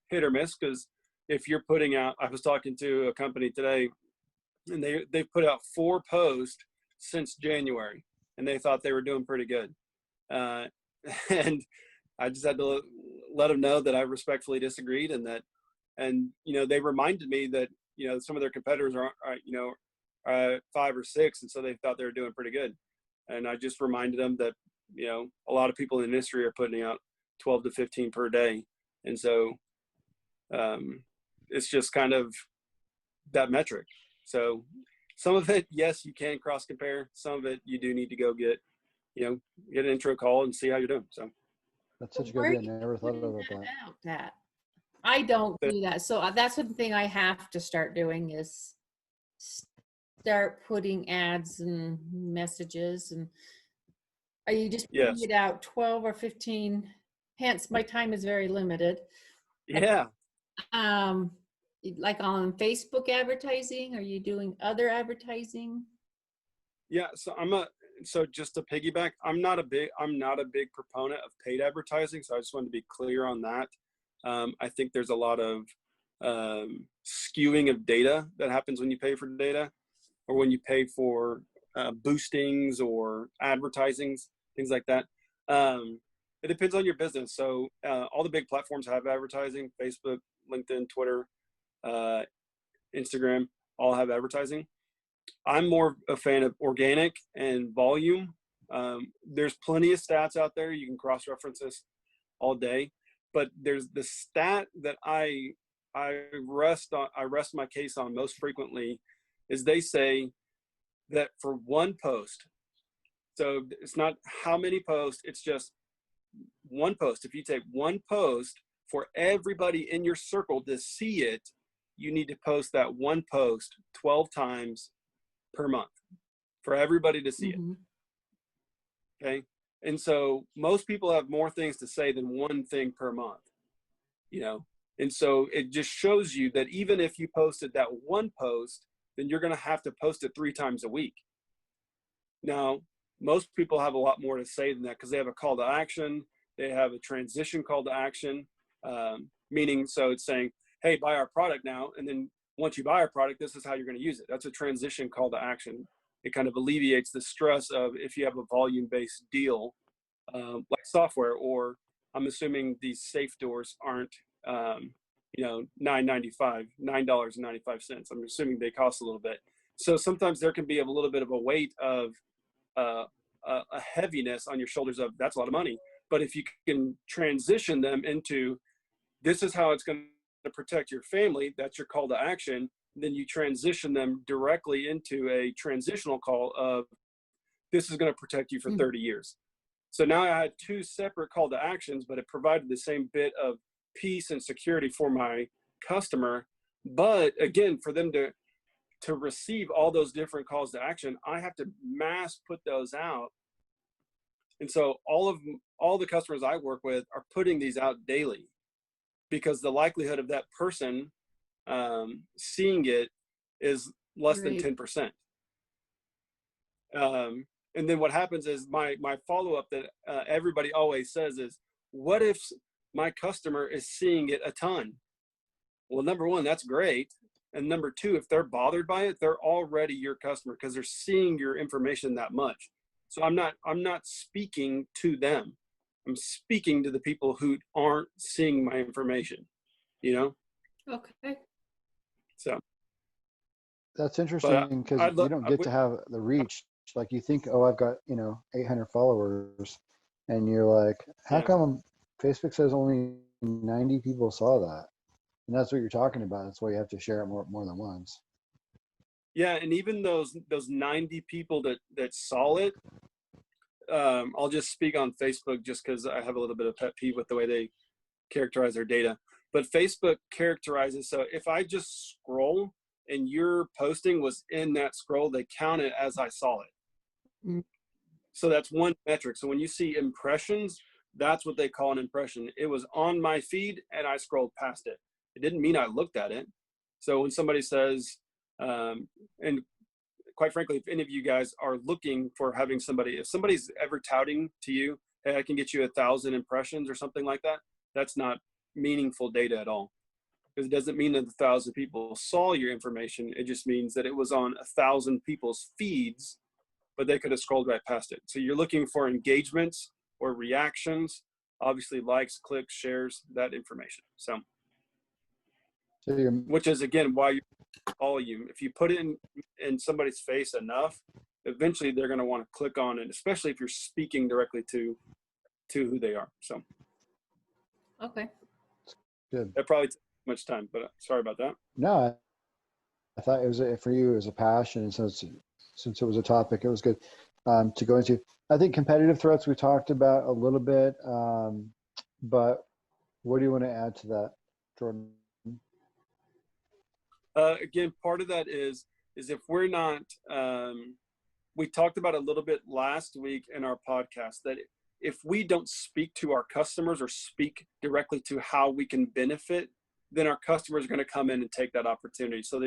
hit or miss, because if you're putting out, I was talking to a company today, and they put out 4 posts since January, and they thought they were doing pretty good. And I just had to let them know that I respectfully disagreed, and they reminded me that, some of their competitors are 5 or 6. And so they thought they were doing pretty good. And I just reminded them that, a lot of people in the industry are putting out 12 to 15 per day. And so it's just kind of that metric. So some of it, yes, you can cross compare. Some of it you do need to go get an intro call and see how you're doing. So that's such a good idea. I never thought about that. I don't do that. So that's one thing I have to start doing, is start putting ads and messages. And Are you just putting Yes. it out 12 or 15? Hence, my time is very limited. Yeah. Um, like on Facebook advertising? Are you doing other advertising? Yeah. So just to piggyback, I'm not a big proponent of paid advertising. So I just wanted to be clear on that. I think there's a lot of skewing of data that happens when you pay for data, or when you pay for boostings or advertisings, things like that. It depends on your business. So all the big platforms have advertising: Facebook, LinkedIn, Twitter, Instagram, all have advertising. I'm more a fan of organic and volume. There's plenty of stats out there. You can cross-reference this all day, but there's the stat that I rest my case on most frequently is they say that for one post, so it's not how many posts, it's just one post. If you take one post for everybody in your circle to see it, you need to post that one post 12 times per month for everybody to see it. Okay. And so most people have more things to say than one thing per month, you know? And so it just shows you that even if you posted that one post, then you're going to have to post it 3 times a week. Now, most people have a lot more to say than that, because they have a call to action. They have a transition call to action, meaning, so it's saying, hey, buy our product now. And then once you buy our product, this is how you're going to use it. That's a transition call to action. It kind of alleviates the stress of if you have a volume-based deal, like software, or I'm assuming these safe doors aren't, $9.95. I'm assuming they cost a little bit. So sometimes there can be a little bit of a weight of a heaviness on your shoulders of that's a lot of money. But if you can transition them into this is how it's going to protect your family, that's your call to action, then you transition them directly into a transitional call of this is going to protect you for 30 years. So now I had 2 separate call to actions, but it provided the same bit of peace and security for my customer. But again, for them to receive all those different calls to action, I have to mass put those out. And so all the customers I work with are putting these out daily, because the likelihood of that person seeing it is less than 10%. And then what happens is my follow-up that everybody always says is, what if my customer is seeing it a ton? Well, number one, that's great. And number two, if they're bothered by it, they're already your customer because they're seeing your information that much. So I'm not speaking to them. I'm speaking to the people who aren't seeing my information, you know? Okay. So That's interesting, because you don't get to have the reach. Like you think, oh, I've got, 800 followers, and you're like, how come Facebook says only 90 people saw that? And that's what you're talking about. That's why you have to share it more than once. Yeah, and even those 90 people that saw it, I'll just speak on Facebook just because I have a little bit of pet peeve with the way they characterize their data. But Facebook characterizes, so if I just scroll and your posting was in that scroll, they count it as I saw it. So that's one metric. So when you see impressions, that's what they call an impression. It was on my feed and I scrolled past it. It didn't mean I looked at it. So when somebody says, and quite frankly, if any of you guys are looking for having somebody, if somebody's ever touting to you, hey, I can get you 1,000 impressions or something like that, that's not meaningful data at all. Because it doesn't mean that 1,000 people saw your information. It just means that it was on 1,000 people's feeds, but they could have scrolled right past it. So you're looking for engagements or reactions, obviously likes, clicks, shares, that information. So which is, again, why you volume. If you put it in somebody's face enough, eventually they're going to want to click on it, especially if you're speaking directly to who they are. So Okay. Good. That probably took much time, but sorry about that. No, I thought it was for you, it was a passion, and since it was a topic, it was good to go into. I think competitive threats we talked about a little bit, but what do you want to add to that, Jordan? Again, part of that is if we're not we talked about a little bit last week in our podcast that if we don't speak to our customers or speak directly to how we can benefit, then our customers are going to come in and take that opportunity. So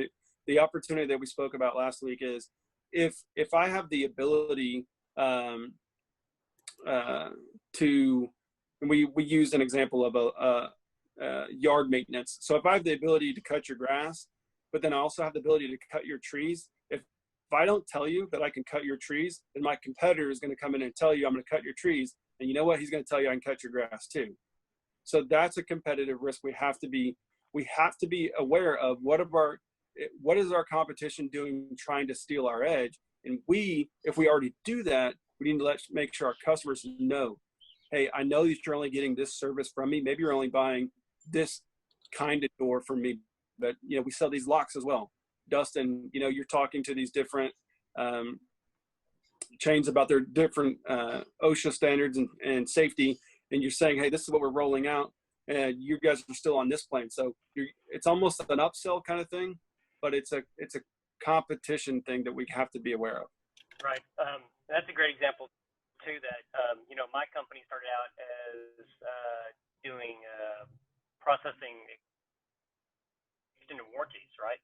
the opportunity that we spoke about last week is if I have the ability to, and we use an example of a yard maintenance. So if I have the ability to cut your grass, but then I also have the ability to cut your trees, if I don't tell you that I can cut your trees, then my competitor is going to come in and tell you I'm going to cut your trees. And you know what? He's going to tell you I can cut your grass too. So that's a competitive risk. We have to be aware of what is our competition doing trying to steal our edge. And if we already do that, we need to make sure our customers know, hey, I know that you're only getting this service from me. Maybe you're only buying this kind of door from me, but we sell these locks as well. Dustin, you're talking to these different chains about their different OSHA standards and safety, and you're saying, hey, this is what we're rolling out, and you guys are still on this plane. So it's almost an upsell kind of thing, but it's a competition thing that we have to be aware of. Right. That's a great example too. That my company started out as doing processing extended warranties, right?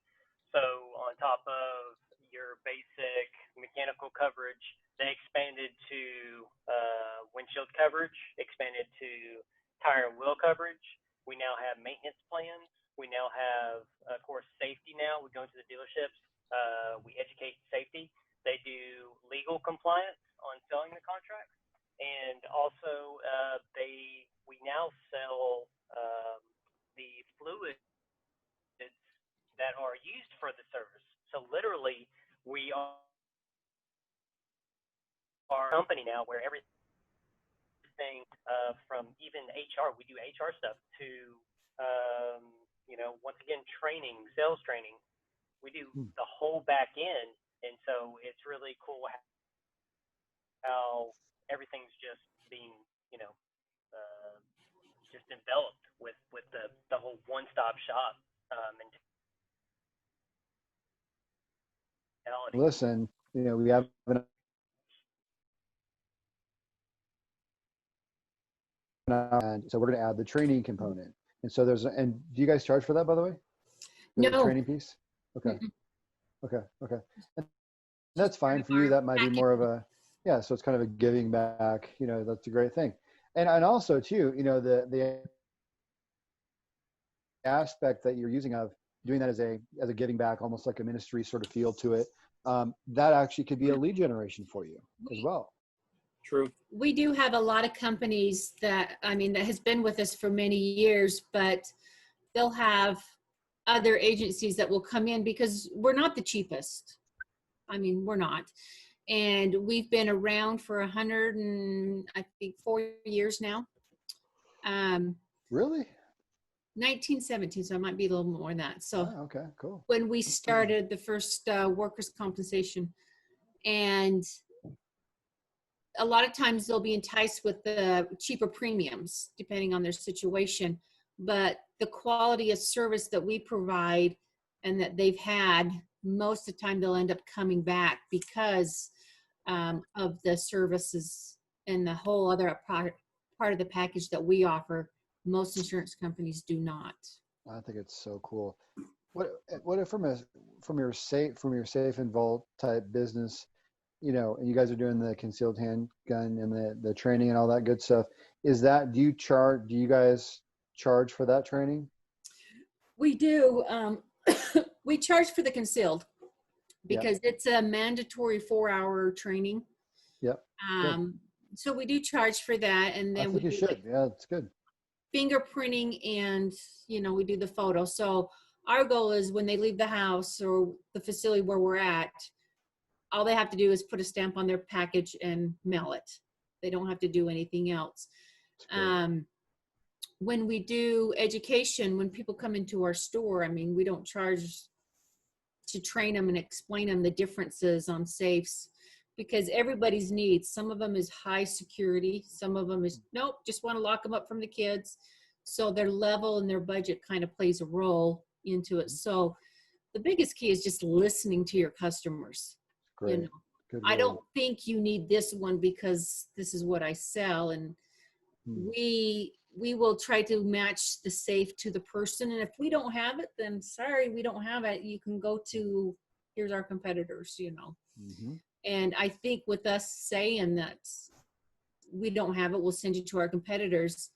So on top of your basic mechanical coverage, they expanded to windshield coverage, expanded to tire and wheel coverage. We now have maintenance plans. We now have, of course, safety now. We go into the dealerships. We educate safety. They do legal compliance on selling the contracts. And also, we now sell the fluids that are used for the service. So literally, we are a company now where everything from even HR, we do HR stuff, to once again, training, sales training. We do the whole back end, and so it's really cool how everything's just being just enveloped with the whole one-stop shop mentality. Listen, we have and so we're going to add the training component. And so and do you guys charge for that, by the way? The No. training piece? Okay. Mm-hmm. Okay. And that's fine for you. That might be more of so it's kind of a giving back, that's a great thing. And also too, the aspect that you're using of doing that as a giving back, almost like a ministry sort of feel to it, that actually could be a lead generation for you as well. True. We do have a lot of companies that has been with us for many years, but they'll have other agencies that will come in because we're not the cheapest. We're not. And we've been around for 104 years now. Really? 1917, so it might be a little more than that. So okay, cool. When we started the first workers' compensation, and a lot of times they'll be enticed with the cheaper premiums depending on their situation, but the quality of service that we provide and that they've had, most of the time they'll end up coming back because of the services and the whole other part of the package that we offer. Most insurance companies do not. I think it's so cool. What if from your safe and vault type business, and you guys are doing the concealed handgun and the training and all that good stuff, do you guys charge for that training? We do. We charge for the concealed because it's a mandatory 4-hour training. Yep. So we do charge for that, and then I think you should. Yeah, it's good. Fingerprinting, and we do the photo. So our goal is when they leave the house or the facility where we're at, all they have to do is put a stamp on their package and mail it. They don't have to do anything else. When we do education, when people come into our store, we don't charge to train them and explain them the differences on safes, because everybody's needs. Some of them is high security. Some of them is, nope, just want to lock them up from the kids. So their level and their budget kind of plays a role into it. So the biggest key is just listening to your customers. Great. Good I word. don't think you need this one because this is what I sell. And we will try to match the safe to the person. And if we don't have it, then sorry, we don't have it. You can go to, here's our competitors, Mm-hmm. And I think with us saying that we don't have it, we'll send you to our competitors.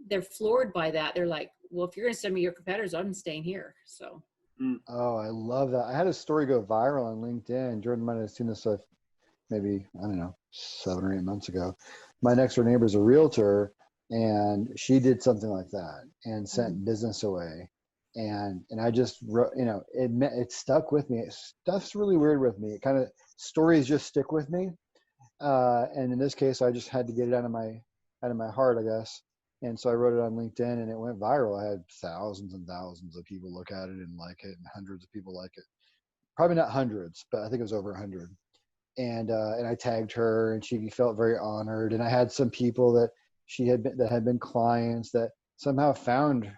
They're floored by that. They're like, well, if you're going to send me your competitors, I'm staying here. So. Oh, I love that. I had a story go viral on LinkedIn. Jordan might have seen this maybe, I don't know, 7 or 8 months ago. My next door neighbor is a realtor, and she did something like that and sent business away. And I just wrote, it stuck with me. Stuff's really weird with me. It kind of, stories just stick with me. And in this case, I just had to get it out of my heart, I guess. And so I wrote it on LinkedIn, and it went viral. I had thousands and thousands of people look at it and like it, and hundreds of people like it. Probably not hundreds, but I think it was over 100. And I tagged her, and she felt very honored. And I had some people that had been clients that somehow found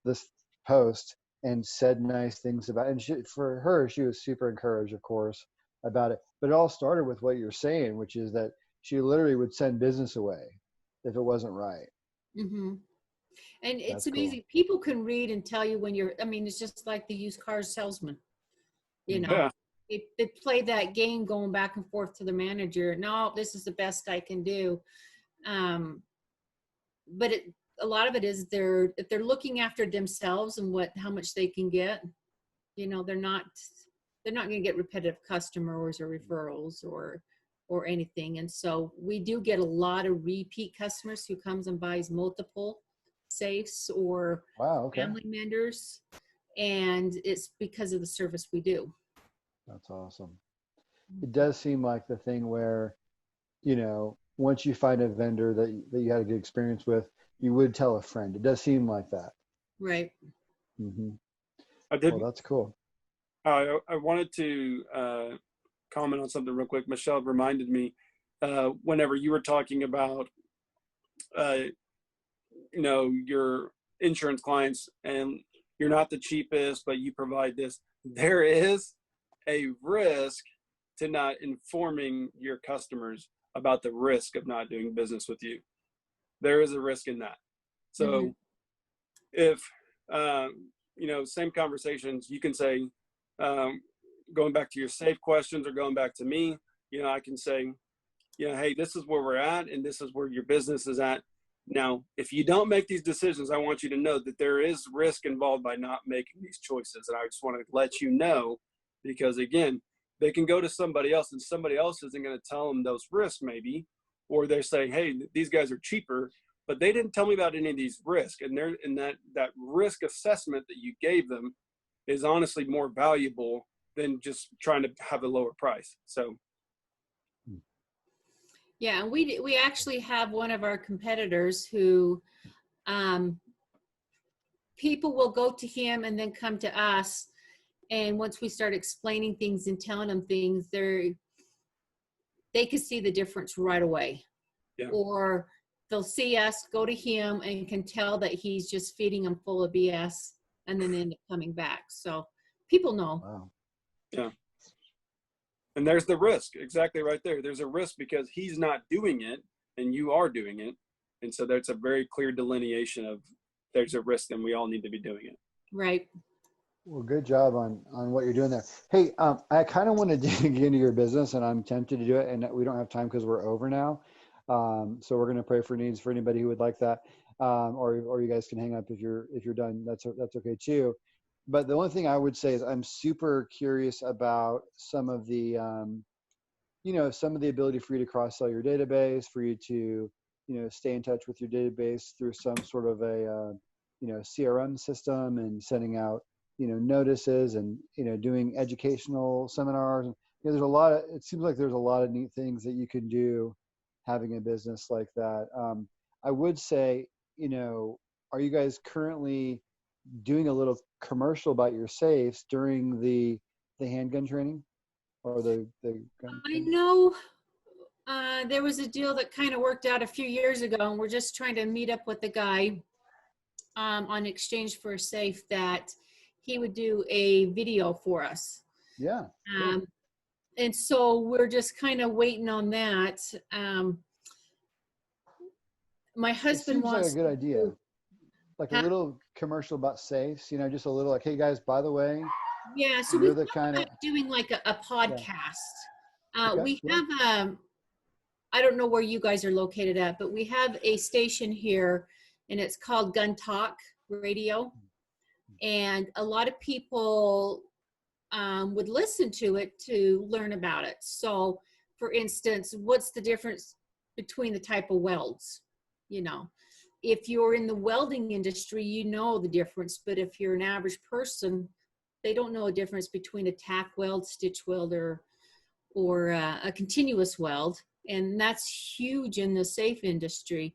this post and said nice things about it. And for her, she was super encouraged, of course, about it. But it all started with what you're saying, which is that she literally would send business away if it wasn't right. Mm-hmm. And it's That's amazing. cool. People can read and tell you when it's just like the used car salesman, Yeah. They play that game going back and forth to the manager. No, this is the best I can do. But a lot of it is if they're looking after themselves and how much they can get, they're not going to get repetitive customers or referrals or anything. And so we do get a lot of repeat customers who comes and buys multiple safes or Wow. Okay. family members. And it's because of the service we do. That's awesome. It does seem like the thing where, once you find a vendor that you had a good experience with, you would tell a friend. It does seem like that. Right. Mm-hmm. I did. Well, that's cool. I wanted to comment on something real quick. Michelle reminded me whenever you were talking about, your insurance clients, and you're not the cheapest, but you provide this. There is a risk to not informing your customers about the risk of not doing business with you. There is a risk in that. So if, same conversations, you can say, going back to your safe questions or going back to me, I can say, hey, this is where we're at and this is where your business is at. Now, if you don't make these decisions, I want you to know that there is risk involved by not making these choices. And I just want to let you know, because again, they can go to somebody else and somebody else isn't going to tell them those risks maybe, or they're saying, hey, these guys are cheaper, but they didn't tell me about any of these risks. And that risk assessment that you gave them is honestly more valuable than just trying to have a lower price. So. Yeah, and we actually have one of our competitors who people will go to him and then come to us. And once we start explaining things and telling them things, they can see the difference right away. Yeah. Or they'll see us, go to him, and can tell that he's just feeding them full of BS and then end up coming back. So people know. Wow. Yeah. And there's the risk exactly right there. There's a risk because he's not doing it and you are doing it. And so there's a very clear delineation of there's a risk and we all need to be doing it. Right. Well, good job on what you're doing there. Hey, I kind of want to dig into your business, and I'm tempted to do it, and we don't have time because we're over now. So we're going to pray for needs for anybody who would like that, or you guys can hang up if you're done. That's okay too. But the only thing I would say is I'm super curious about some of the ability for you to cross-sell your database, for you to stay in touch with your database through some sort of a CRM system and sending out notices and doing educational seminars. And there's it seems like there's a lot of neat things that you can do having a business like that. I would say, are you guys currently doing a little commercial about your safes during the handgun training or the gun I training? know there was a deal that kind of worked out a few years ago, and we're just trying to meet up with the guy on exchange for a safe that he would do a video for us. Yeah. Cool. And so we're just kind of waiting on that. My It husband seems like wants a good idea. Like a Huh? little commercial about safes, just a little like, hey guys, by the way, Yeah, so you're we've the thought kind of, about doing like a podcast. okay, We yeah. have, I don't know where you guys are located at, but we have a station here and it's called Gun Talk Radio. And a lot of people would listen to it to learn about it. So for instance, what's the difference between the type of welds? If you're in the welding industry, you know the difference, but if you're an average person, they don't know a difference between a tack weld, stitch weld, or a continuous weld. And that's huge in the safe industry.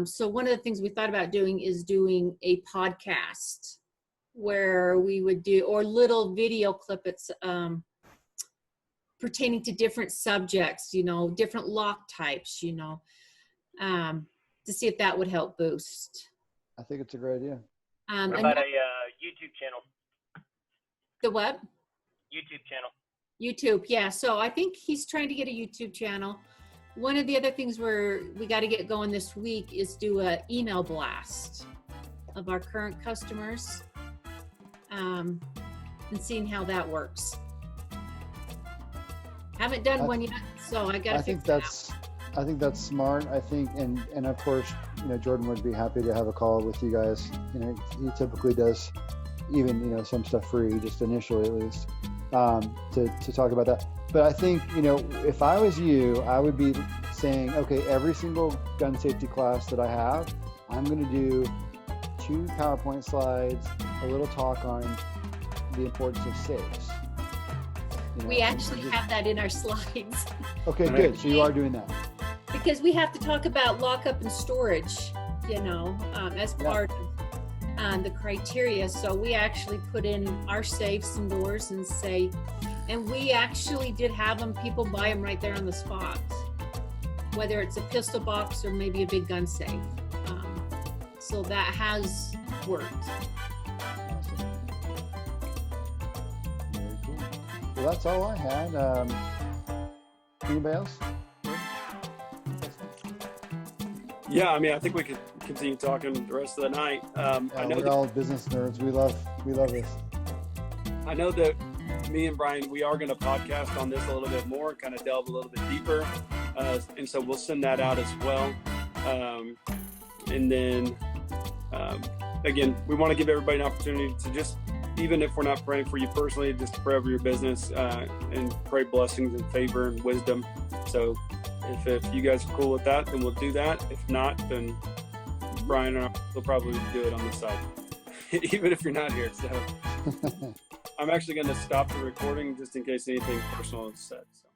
So one of the things we thought about doing is doing a podcast where we would do, or little video clippets pertaining to different subjects, different lock types, to see if that would help boost. I think it's a great idea. What about a YouTube channel? The what? YouTube channel. YouTube, yeah. So I think he's trying to get a YouTube channel. One of the other things we got to get going this week is do an email blast of our current customers, and seeing how that works. Haven't done one yet, so I got to fix that. I think that's smart. I think, and of course, Jordan would be happy to have a call with you guys. He typically does even, some stuff free, just initially at least, to talk about that. But I think, if I was you, I would be saying, okay, every single gun safety class that I have, I'm going to do 2 PowerPoint slides, a little talk on the importance of safes. We actually have that in our slides. Okay, good. So you are doing that. Because we have to talk about lockup and storage, as part of the criteria. So we actually put in our safes and doors and we actually did have people buy them right there on the spot, whether it's a pistol box or maybe a big gun safe. So that has worked. Awesome. Very cool. Well, that's all I had. Anybody else? Yeah, I think we could continue talking the rest of the night. I know we're all business nerds. We love this. I know that me and Brian, we are going to podcast on this a little bit more, kind of delve a little bit deeper. And so we'll send that out as well. And then, again, we want to give everybody an opportunity to just, even if we're not praying for you personally, just to pray over your business and pray blessings and favor and wisdom. So if you guys are cool with that, then we'll do that. If not, then Brian and I will probably do it on the side, even if you're not here. So I'm actually going to stop the recording just in case anything personal is said. So.